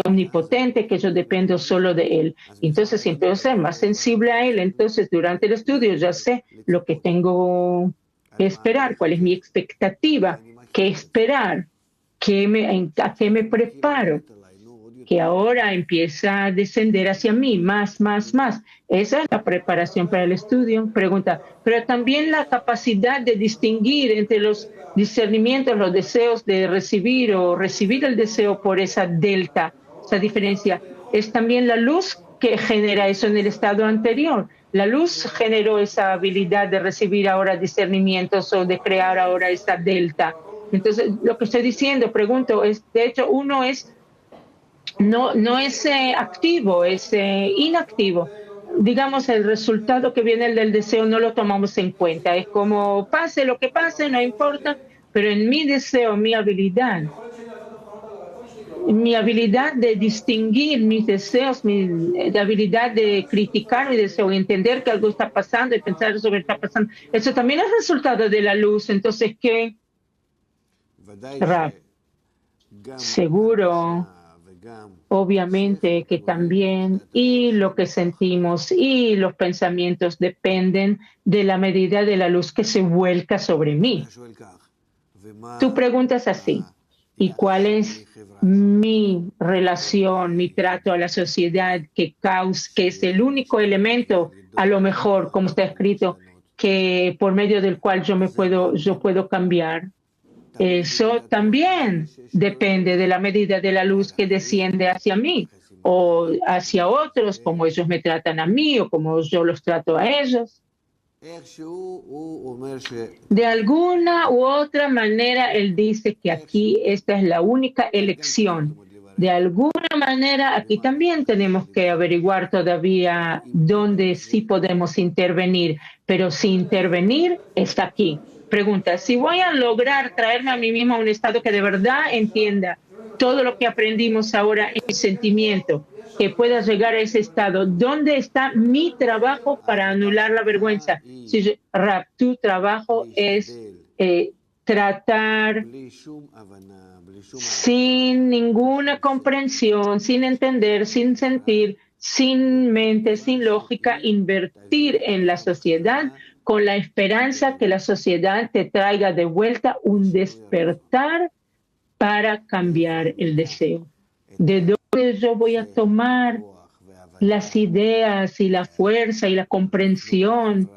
Speaker 1: omnipotente, que yo dependo solo de Él. Entonces empiezo a ser más sensible a Él. Entonces durante el estudio ya sé lo que tengo que esperar, cuál es mi expectativa, qué esperar, a qué me preparo, que ahora empieza a descender hacia mí, más. Esa es la preparación para el estudio. Pregunta, pero también la capacidad de distinguir entre los discernimientos, los deseos de recibir o recibir el deseo por esa delta, esa diferencia, es también la luz que genera eso en el estado anterior. La luz generó esa habilidad de recibir ahora discernimientos o de crear ahora esa delta. Entonces, lo que estoy diciendo, pregunto, es, de hecho, uno es no es activo, es inactivo. Digamos, el resultado que viene del deseo no lo tomamos en cuenta. Es como pase lo que pase, no importa, pero en mi deseo, mi habilidad de distinguir mis deseos, mi habilidad de criticar mi deseo, entender que algo está pasando y pensar sobre lo que está pasando, eso también es resultado de la luz. Entonces, ¿qué? Seguro. Obviamente que también y lo que sentimos y los pensamientos dependen de la medida de la luz que se vuelca sobre mí. Tú preguntas así, ¿y cuál es mi relación, mi trato a la sociedad que es el único elemento, a lo mejor, como está escrito, que por medio del cual yo puedo cambiar? Eso también depende de la medida de la luz que desciende hacia mí o hacia otros, como ellos me tratan a mí o como yo los trato a ellos. De alguna u otra manera, él dice que aquí esta es la única elección. De alguna manera, aquí también tenemos que averiguar todavía dónde sí podemos intervenir, pero si intervenir está aquí. Pregunta, si voy a lograr traerme a mí mismo a un estado que de verdad entienda todo lo que aprendimos ahora en sentimiento, que pueda llegar a ese estado, ¿dónde está mi trabajo para anular la vergüenza? Si Rab, tu trabajo es tratar sin ninguna comprensión, sin entender, sin sentir, sin mente, sin lógica, invertir en la sociedad con la esperanza que la sociedad te traiga de vuelta un despertar para cambiar el deseo. ¿De dónde yo voy a tomar las ideas y la fuerza y la comprensión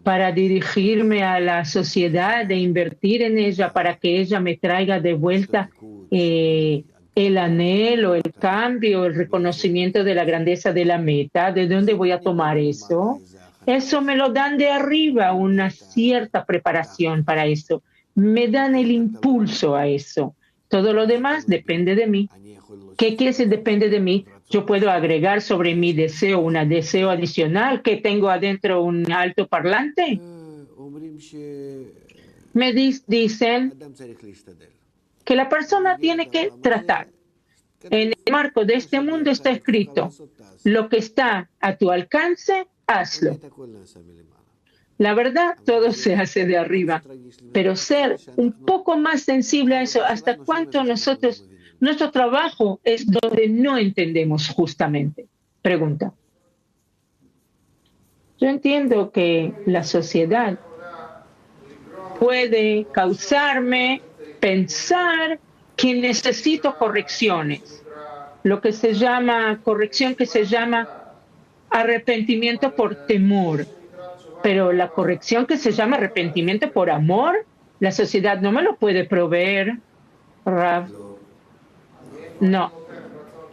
Speaker 1: para dirigirme a la sociedad, de invertir en ella para que ella me traiga de vuelta el anhelo, el cambio, el reconocimiento de la grandeza de la meta? ¿De dónde voy a tomar eso? Eso me lo dan de arriba, una cierta preparación para eso. Me dan el impulso a eso. Todo lo demás depende de mí. ¿Qué quiere decir depende de mí? Yo puedo agregar sobre mi deseo un deseo adicional, que tengo adentro un altoparlante. Me dicen que la persona tiene que tratar. En el marco de este mundo está escrito, lo que está a tu alcance, hazlo. La verdad, todo se hace de arriba, pero ser un poco más sensible a eso, hasta cuánto nuestro trabajo es donde no entendemos justamente. Pregunta. Yo entiendo que la sociedad puede causarme pensar que necesito correcciones, lo que se llama corrección, que se llama arrepentimiento por temor. Pero la corrección que se llama arrepentimiento por amor, la sociedad no me lo puede proveer, Rav. No,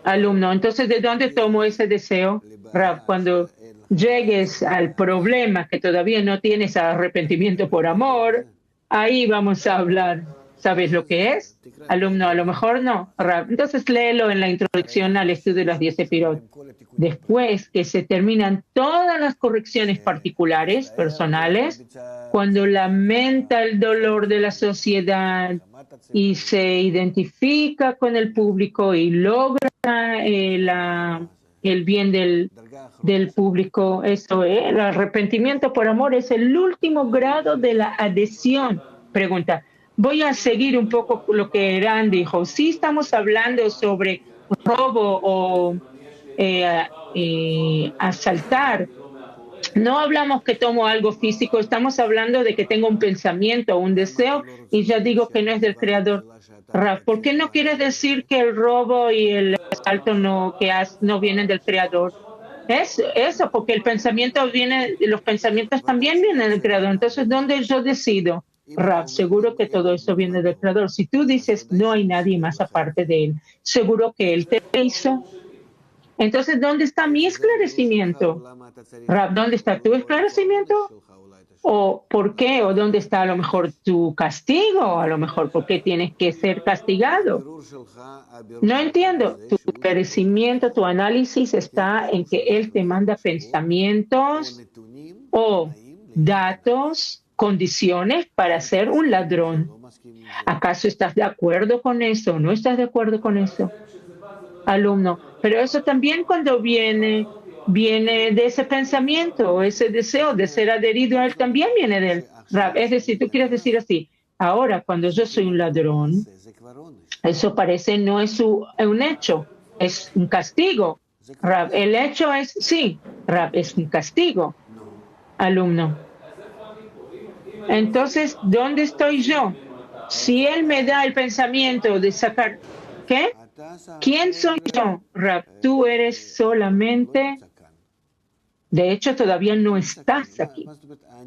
Speaker 1: alumno. Entonces, ¿de dónde tomo ese deseo, Rav? Cuando llegues al problema que todavía no tienes arrepentimiento por amor, ahí vamos a hablar. ¿Sabes lo que es? Alumno, a lo mejor no, Rav. Entonces, léelo en la introducción al estudio de las 10 sefirot. Después que se terminan todas las correcciones particulares, personales, cuando lamenta el dolor de la sociedad y se identifica con el público y logra el bien del público, eso, el arrepentimiento por amor es el último grado de la adhesión. Pregunta, voy a seguir un poco lo que Eran dijo. Sí estamos hablando sobre robo o asaltar. No hablamos que tomo algo físico, estamos hablando de que tengo un pensamiento, un deseo, y ya digo que no es del Creador. Raf, ¿por qué no quieres decir que el robo y el asalto no vienen del Creador? Es eso, porque el pensamiento los pensamientos también vienen del Creador. Entonces, ¿dónde yo decido? Raf, seguro que todo eso viene del Creador. Si tú dices no hay nadie más aparte de Él, seguro que Él te hizo. Entonces, ¿dónde está mi esclarecimiento? Rab, ¿dónde está tu esclarecimiento? ¿O por qué? ¿O dónde está a lo mejor tu castigo? A lo mejor, ¿por qué tienes que ser castigado? No entiendo. Tu esclarecimiento, tu análisis está en que Él te manda pensamientos o datos, condiciones para ser un ladrón. ¿Acaso estás de acuerdo con eso o no estás de acuerdo con eso? Alumno, pero eso también cuando viene de ese pensamiento, ese deseo de ser adherido a él, también viene de él. Rab, es decir, tú quieres decir así, ahora cuando yo soy un ladrón, eso parece no es un hecho, es un castigo. Rab, el hecho es, sí, Rab, es un castigo. Alumno. Entonces, ¿dónde estoy yo? Si él me da el pensamiento de sacar, ¿qué? ¿Quién soy yo, Rab? Tú eres solamente, de hecho todavía no estás aquí.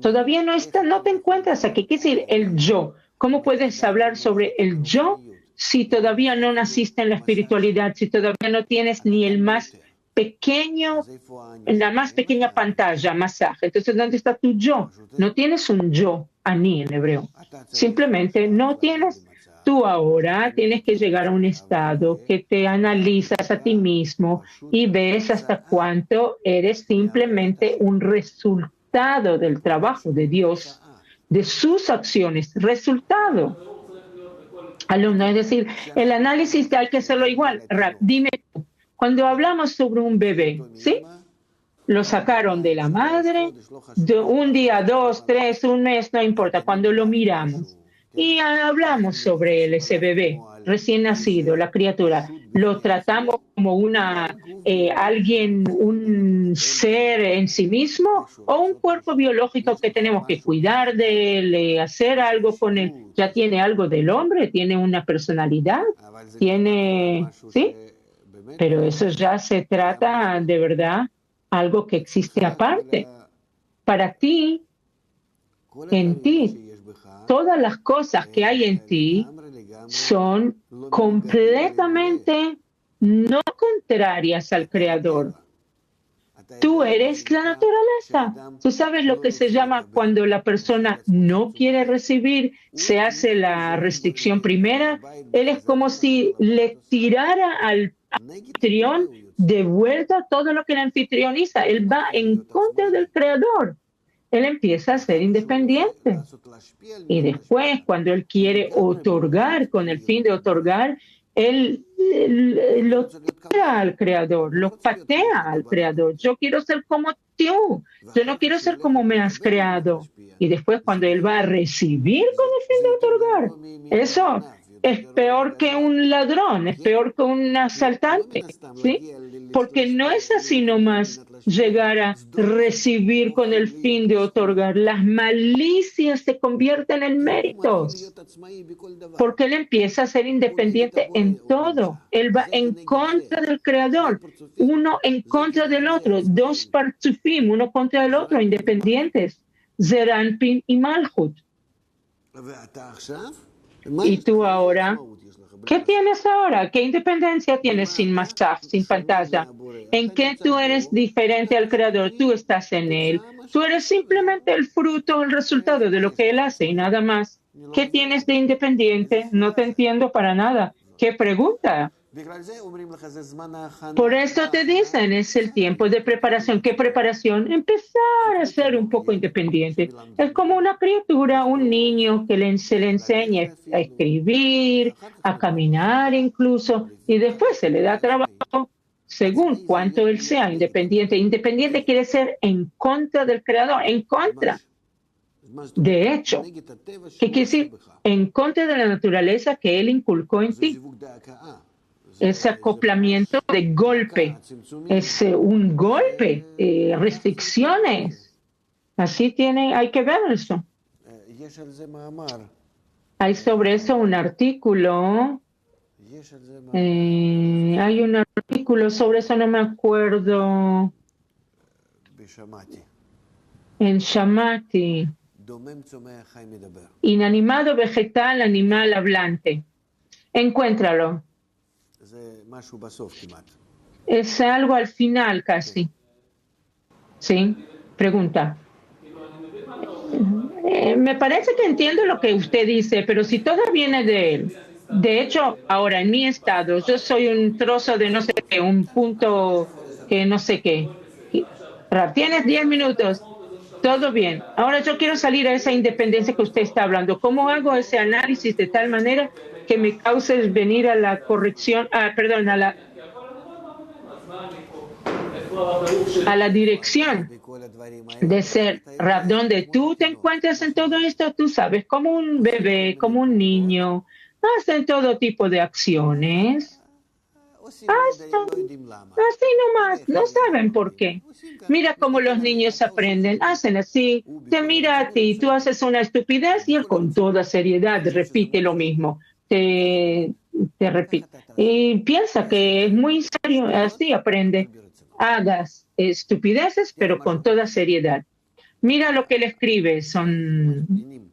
Speaker 1: Todavía no te encuentras aquí. ¿Qué es decir el yo? ¿Cómo puedes hablar sobre el yo si todavía no naciste en la espiritualidad, si todavía no tienes ni el más pequeño, en la más pequeña pantalla, masaje? Entonces, ¿dónde está tu yo? No tienes un yo, ani en hebreo. Simplemente no tienes. Tú ahora tienes que llegar a un estado que te analizas a ti mismo y ves hasta cuánto eres simplemente un resultado del trabajo de Dios, de sus acciones, resultado. Alumno, es decir, el análisis hay que hacerlo igual. Rab, dime tú, cuando hablamos sobre un bebé, ¿sí? lo sacaron de la madre, un día, 2, 3, un mes, no importa, cuando lo miramos. Y hablamos sobre él, ese bebé recién nacido, la criatura. Lo tratamos como alguien, un ser en sí mismo o un cuerpo biológico que tenemos que cuidar de él, hacer algo con él. Ya tiene algo del hombre, tiene una personalidad, ¿sí? Pero eso ya se trata de verdad algo que existe aparte. Para ti, en ti, todas las cosas que hay en ti son completamente no contrarias al Creador. Tú eres la naturaleza. Tú sabes lo que se llama cuando la persona no quiere recibir, se hace la restricción primera. Él es como si le tirara al anfitrión de vuelta todo lo que el anfitrión hizo. Él va en contra del Creador. Él empieza a ser independiente. Y después, cuando él quiere otorgar, con el fin de otorgar, él lo tira al Creador, lo patea al Creador. Yo quiero ser como tú, yo no quiero ser como me has creado. Y después, cuando él va a recibir con el fin de otorgar, eso es peor que un ladrón, es peor que un asaltante, ¿sí? Porque no es así nomás llegar a recibir con el fin de otorgar. Las malicias se convierten en méritos, porque él empieza a ser independiente en todo. Él va en contra del Creador, uno en contra del otro, dos partzufim, uno contra el otro, independientes, Zeranpin y Malhut. Y tú ahora, ¿qué tienes ahora? ¿Qué independencia tienes sin masaj, sin pantalla? ¿En qué tú eres diferente al Creador? Tú estás en Él. Tú eres simplemente el fruto, el resultado de lo que Él hace y nada más. ¿Qué tienes de independiente? No te entiendo para nada. ¿Qué pregunta? Por eso te dicen, es el tiempo de preparación. ¿Qué preparación? Empezar a ser un poco independiente. Es como una criatura, un niño que se le enseña a escribir, a caminar incluso, y después se le da trabajo según cuánto él sea independiente. Independiente quiere ser en contra del Creador, en contra. De hecho, ¿qué quiere decir? En contra de la naturaleza que él inculcó en ti. Ese acoplamiento de golpe, es un golpe, restricciones. Así hay que ver eso. Hay sobre eso un artículo. Hay un artículo sobre eso, no me acuerdo. En Shamati. Inanimado, vegetal, animal hablante. Encuéntralo. Es algo al final casi. ¿Sí? Pregunta. Me parece que entiendo lo que usted dice, pero si todo viene de él. De hecho, ahora en mi estado, yo soy un trozo de no sé qué, un punto que no sé qué. Tienes 10 minutos. Todo bien. Ahora yo quiero salir a esa independencia que usted está hablando. ¿Cómo hago ese análisis de tal manera que me cause venir a la corrección, perdón, a la dirección de ser Rab, donde tú te encuentras en todo esto? Tú sabes, como un bebé, como un niño, hacen todo tipo de acciones. Así nomás, no saben por qué. Mira cómo los niños aprenden, hacen así, te mira a ti, tú haces una estupidez y él con toda seriedad repite lo mismo, te repite. Y piensa que es muy serio, así aprende. Hagas estupideces, pero con toda seriedad. Mira lo que él escribe, son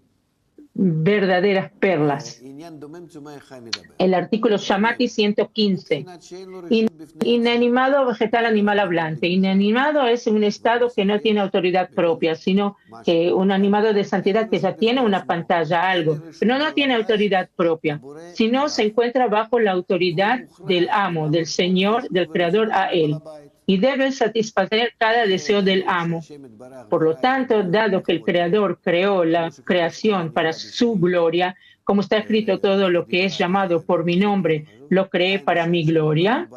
Speaker 1: verdaderas perlas. El artículo Shamati 115. Inanimado, vegetal, animal hablante. Inanimado es un estado que no tiene autoridad propia, sino que un animado de santidad que ya tiene una pantalla, algo, pero no tiene autoridad propia, sino se encuentra bajo la autoridad del amo, del Señor, del Creador a él, y debe satisfacer cada deseo del amo. Por lo tanto, dado que el Creador creó la creación para su gloria, como está escrito, todo lo que es llamado por mi nombre, lo creé para mi gloria.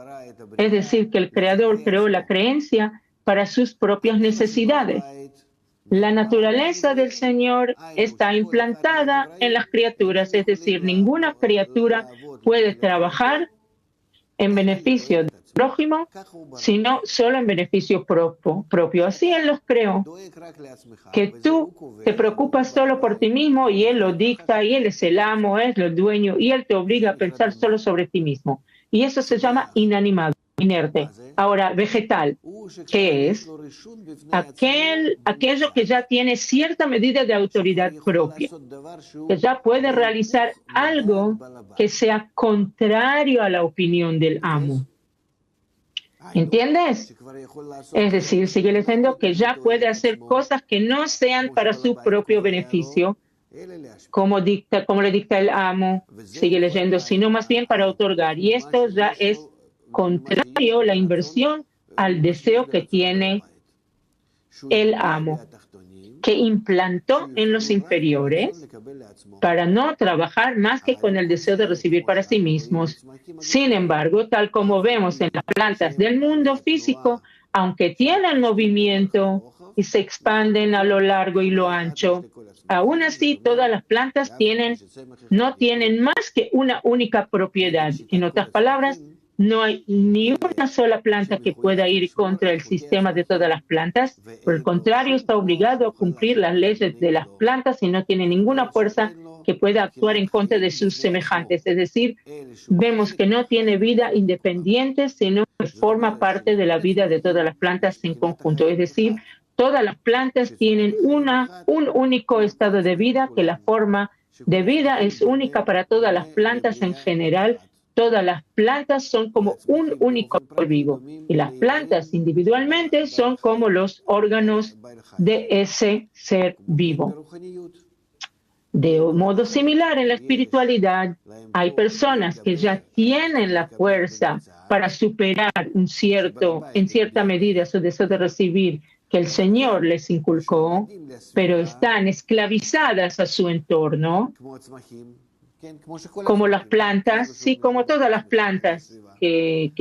Speaker 1: Es decir, que el Creador creó la creencia para sus propias necesidades. La naturaleza del Señor está implantada en las criaturas, es decir, ninguna criatura puede trabajar en beneficio del prójimo, sino solo en beneficio propio. Así Él los creó, que tú te preocupas solo por ti mismo y Él lo dicta, y Él es el amo, es el dueño, y Él te obliga a pensar solo sobre ti mismo. Y eso se llama inanimado, inerte. Ahora, vegetal, ¿qué es? Aquello que ya tiene cierta medida de autoridad propia, que ya puede realizar algo que sea contrario a la opinión del amo. ¿Entiendes? Es decir, sigue leyendo que ya puede hacer cosas que no sean para su propio beneficio, como le dicta el amo, sigue leyendo, sino más bien para otorgar. Y esto ya es contrario, la inversión, al deseo que tiene el amo, que implantó en los inferiores para no trabajar más que con el deseo de recibir para sí mismos. Sin embargo, tal como vemos en las plantas del mundo físico, aunque tienen movimiento y se expanden a lo largo y lo ancho, aún así todas las plantas no tienen más que una única propiedad. En otras palabras, no hay ni una sola planta que pueda ir contra el sistema de todas las plantas. Por el contrario, está obligado a cumplir las leyes de las plantas y no tiene ninguna fuerza que pueda actuar en contra de sus semejantes. Es decir, vemos que no tiene vida independiente, sino que forma parte de la vida de todas las plantas en conjunto. Es decir, todas las plantas tienen un único estado de vida, que la forma de vida es única para todas las plantas en general. Todas las plantas son como un único ser vivo y las plantas individualmente son como los órganos de ese ser vivo. De modo similar, en la espiritualidad hay personas que ya tienen la fuerza para superar en cierta medida su deseo de recibir que el Señor les inculcó, pero están esclavizadas a su entorno, como las plantas, sí, como todas las plantas que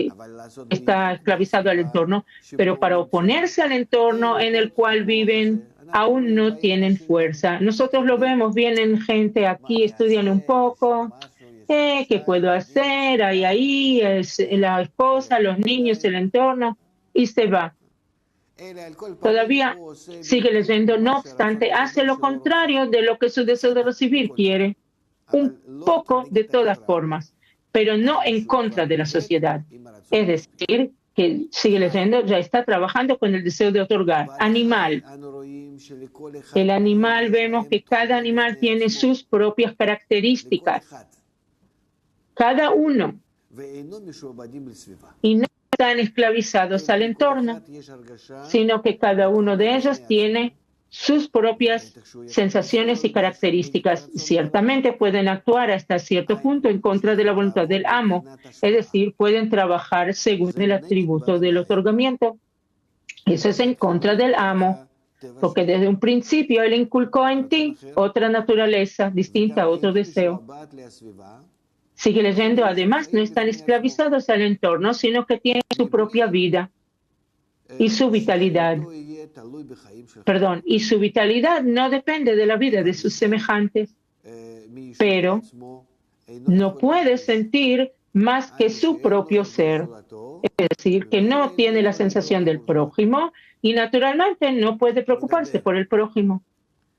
Speaker 1: está esclavizado al entorno, pero para oponerse al entorno en el cual viven aún no tienen fuerza. Nosotros lo vemos, vienen gente aquí, estudian un poco, ¿qué puedo hacer? Ahí es la esposa, los niños, el entorno, y se va. Todavía sigue leyendo, no obstante, hace lo contrario de lo que su deseo de recibir quiere. Un poco de todas formas, pero no en contra de la sociedad. Es decir, que sigue leyendo, ya está trabajando con el deseo de otorgar. Animal. El animal, vemos que cada animal tiene sus propias características. Cada uno. Y no están esclavizados al entorno, sino que cada uno de ellos tiene sus propias sensaciones y características. Ciertamente pueden actuar hasta cierto punto en contra de la voluntad del amo, es decir, pueden trabajar según el atributo del otorgamiento. Eso es en contra del amo, porque desde un principio él inculcó en ti otra naturaleza distinta, otro deseo. Sigue leyendo, además no están esclavizados al entorno, sino que tienen su propia vida y su vitalidad. Y su vitalidad no depende de la vida de sus semejantes, pero no puede sentir más que su propio ser, es decir, que no tiene la sensación del prójimo y naturalmente no puede preocuparse por el prójimo.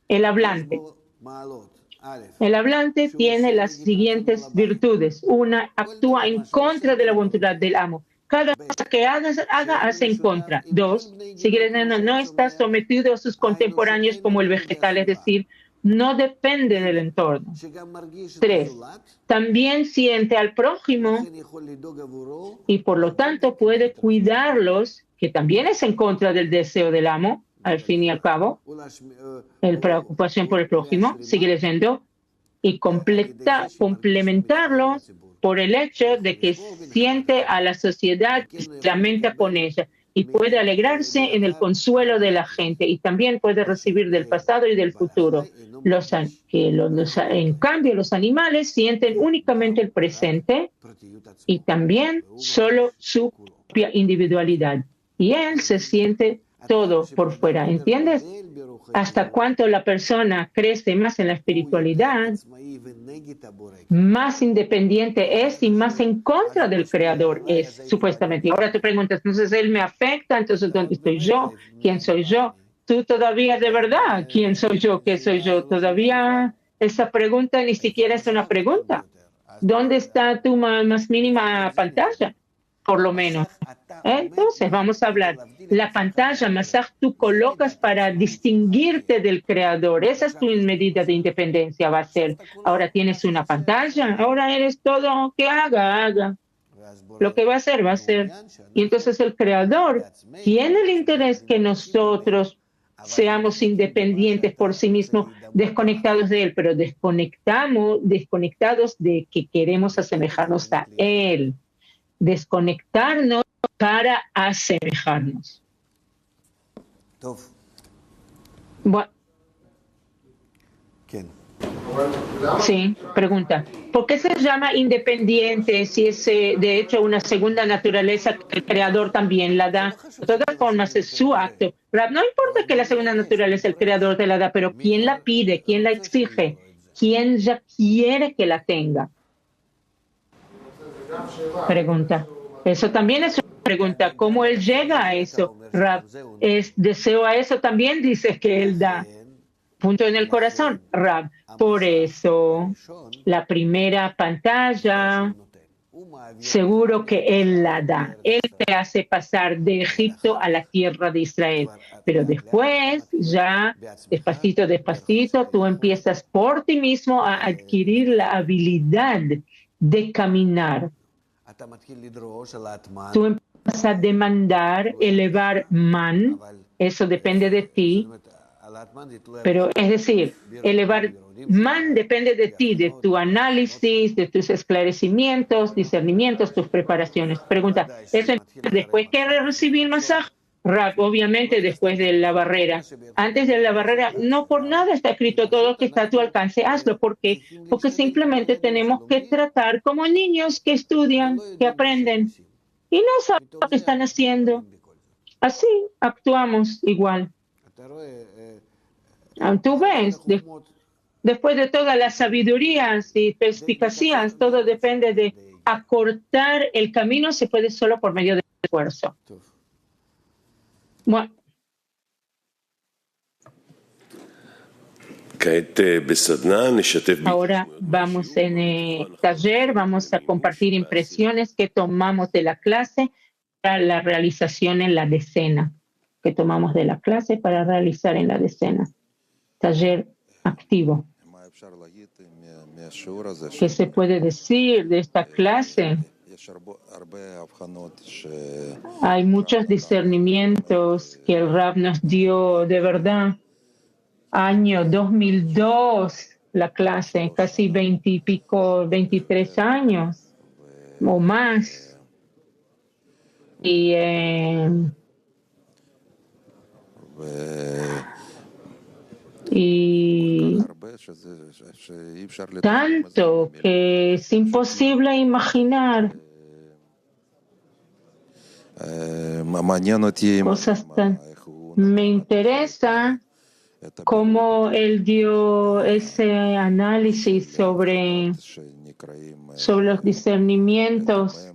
Speaker 1: El hablante. El hablante tiene las siguientes virtudes. Una, actúa en contra de la voluntad del amo. Cada cosa que haga, hace en contra. Dos, sigue diciendo, no está sometido a sus contemporáneos como el vegetal, es decir, no depende del entorno. Tres, también siente al prójimo y por lo tanto puede cuidarlos, que también es en contra del deseo del amo, al fin y al cabo, la preocupación por el prójimo, sigue leyendo, y complementarlo por el hecho de que siente a la sociedad y se lamenta con ella y puede alegrarse en el consuelo de la gente y también puede recibir del pasado y del futuro. En cambio, los animales sienten únicamente el presente y también solo su propia individualidad. y él se siente todo por fuera, ¿entiendes? Hasta cuánto la persona crece más en la espiritualidad, más independiente es y más en contra del Creador es, supuestamente. Y ahora te preguntas, entonces él me afecta, entonces ¿dónde estoy yo? ¿Quién soy yo? Tú todavía de verdad, ¿quién soy yo? ¿Qué soy yo? Todavía esa pregunta ni siquiera es una pregunta. ¿Dónde está tu más mínima pantalla? Por lo menos. Entonces, vamos a hablar. La pantalla, Masaj, tú colocas para distinguirte del creador. Esa es tu medida de independencia, va a ser. Ahora tienes una pantalla, ahora eres todo que haga. Lo que va a hacer, va a ser. Y entonces el creador tiene el interés que nosotros seamos independientes por sí mismos, desconectados de él, pero desconectados de que queremos asemejarnos a él. Desconectarnos para asemejarnos. Bueno. Sí, pregunta. ¿Por qué se llama independiente si es de hecho una segunda naturaleza que el creador también la da? De todas formas, es su acto. No importa que la segunda naturaleza el creador te la da, pero ¿quién la pide? ¿Quién la exige? ¿Quién ya quiere que la tenga? Pregunta. Eso también es una pregunta. ¿Cómo él llega a eso? Rab, ¿es deseo a eso también? Dices que él da. Punto en el corazón, Rab. Por eso, la primera pantalla, seguro que él la da. Él te hace pasar de Egipto a la tierra de Israel. Pero después, ya, despacito, tú empiezas por ti mismo a adquirir la habilidad de caminar. Tú empiezas a demandar, elevar man, eso depende de ti, pero es decir, elevar man depende de ti, de tu análisis, de tus esclarecimientos, discernimientos, tus preparaciones. Pregunta, ¿eso después que recibir masaje? Rab, obviamente después de la barrera. Antes de la barrera, no por nada está escrito todo lo que está a tu alcance, hazlo. ¿Por qué? Porque simplemente tenemos que tratar como niños que estudian, que aprenden y no saben lo que están haciendo. Así actuamos igual. Tú ves, después de todas las sabidurías y perspicacias, todo depende de acortar el camino, se puede solo por medio del esfuerzo. Bueno. Ahora vamos en el taller, vamos a compartir impresiones que tomamos de la clase para la realización en la decena, que tomamos de la clase para realizar en la decena. Taller activo. ¿Qué se puede decir de esta clase? Hay muchos discernimientos que el Rab nos dio de verdad. Año 2002, la clase, casi 20 y pico, 23 años o más. Y tanto que es imposible imaginar cosas tan. Me interesa cómo él dio ese análisis sobre los discernimientos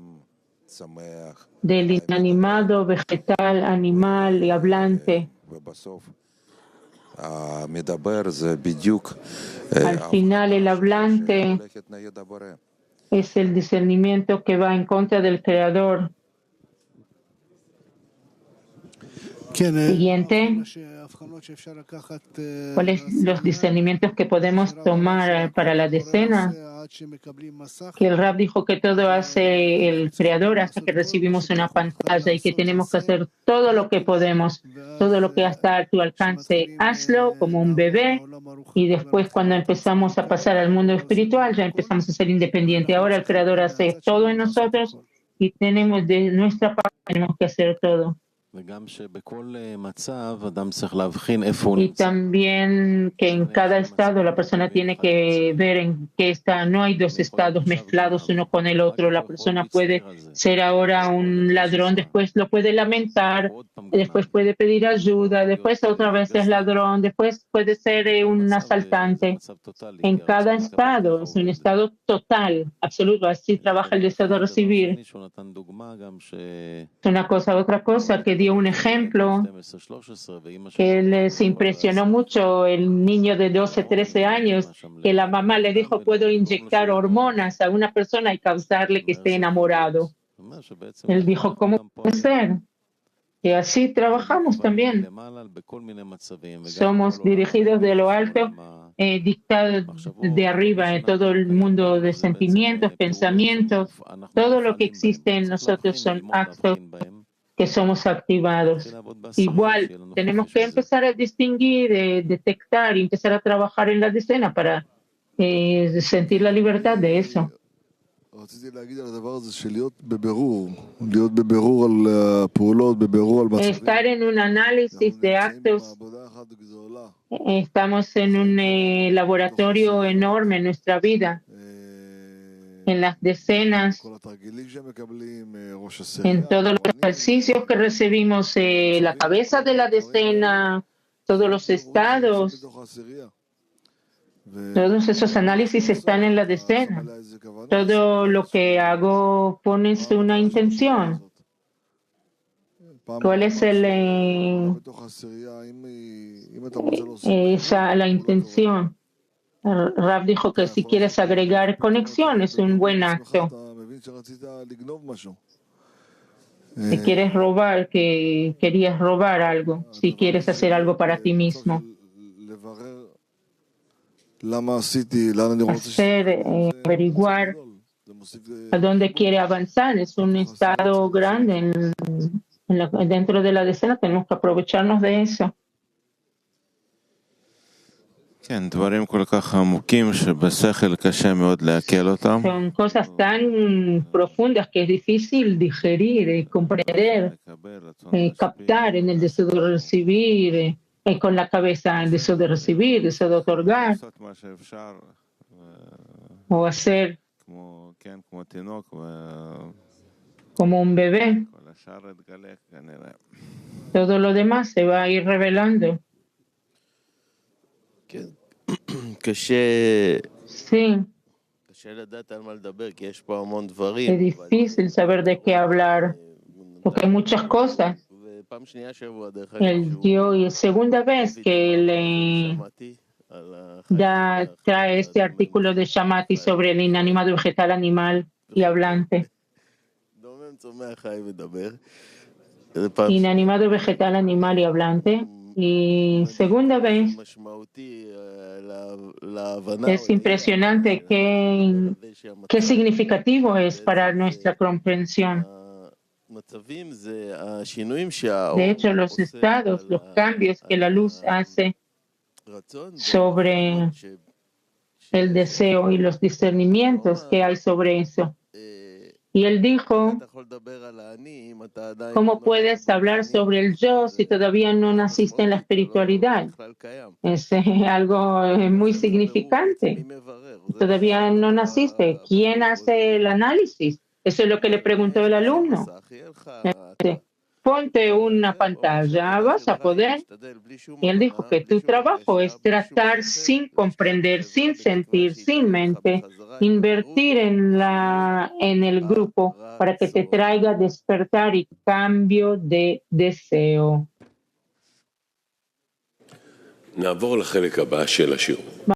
Speaker 1: del inanimado, vegetal, animal y hablante. Al final, el hablante es el discernimiento que va en contra del Creador. Siguiente. ¿Cuáles son los discernimientos que podemos tomar para la decena? Que el Rab dijo que todo hace el Creador hasta que recibimos una pantalla y que tenemos que hacer todo lo que podemos, todo lo que está a tu alcance, hazlo como un bebé y después cuando empezamos a pasar al mundo espiritual ya empezamos a ser independientes. Ahora el Creador hace todo en nosotros y tenemos de nuestra parte tenemos que hacer todo. Y también que en cada estado la persona tiene que ver en qué está. No hay dos estados mezclados uno con el otro. La persona puede ser ahora un ladrón, después lo puede lamentar, después puede pedir ayuda, después otra vez es ladrón, después puede ser un asaltante. En cada estado es un estado total, absoluto. Así trabaja el deseo de recibir. Una cosa, otra cosa, que dio un ejemplo que les impresionó mucho el niño de 12, 13 años, que la mamá le dijo, puedo inyectar hormonas a una persona y causarle que esté enamorado. Él dijo, ¿cómo puede ser? Y así trabajamos también. Somos dirigidos de lo alto, dictados de arriba en todo el mundo de sentimientos, pensamientos. Todo lo que existe en nosotros son actos que somos activados. Igual, tenemos que empezar a distinguir, detectar y empezar a trabajar en la decena para sentir la libertad de eso. Estar en un análisis de actos. Estamos en un laboratorio enorme en nuestra vida, en las decenas, en todos los ejercicios que recibimos, la cabeza de la decena, todos los estados, todos esos análisis están en la decena. Todo lo que hago pones una intención. ¿Cuál es la intención? Rav dijo que si quieres agregar conexión es un buen acto. Si quieres robar, que querías robar algo, si quieres hacer algo para ti mismo. Hacer, averiguar a dónde quiere avanzar. Es un estado grande dentro de la decena. Tenemos que aprovecharnos de eso. Son cosas tan profundas que es difícil digerir, comprender, captar en el deseo de recibir, con la cabeza el deseo de recibir, el deseo de otorgar, o hacer como un bebé. Todo lo demás se va a ir revelando. Sí. Es difícil saber de qué hablar, porque hay muchas cosas. Y es segunda vez que le trae este artículo de Shamati sobre el inanimado, vegetal, animal y hablante. Inanimado, vegetal, animal y hablante. Y segunda vez, es impresionante qué significativo es para nuestra comprensión. De hecho, los estados, los cambios que la luz hace sobre el deseo y los discernimientos que hay sobre eso. Y él dijo, ¿cómo puedes hablar sobre el yo si todavía no naciste en la espiritualidad? Es algo muy significante. Todavía no naciste. ¿Quién hace el análisis? Eso es lo que le preguntó el alumno. Ponte una pantalla, vas a poder. Y él dijo que tu trabajo es tratar sin comprender, sin sentir, sin mente, invertir en el grupo para que te traiga despertar y cambio de deseo.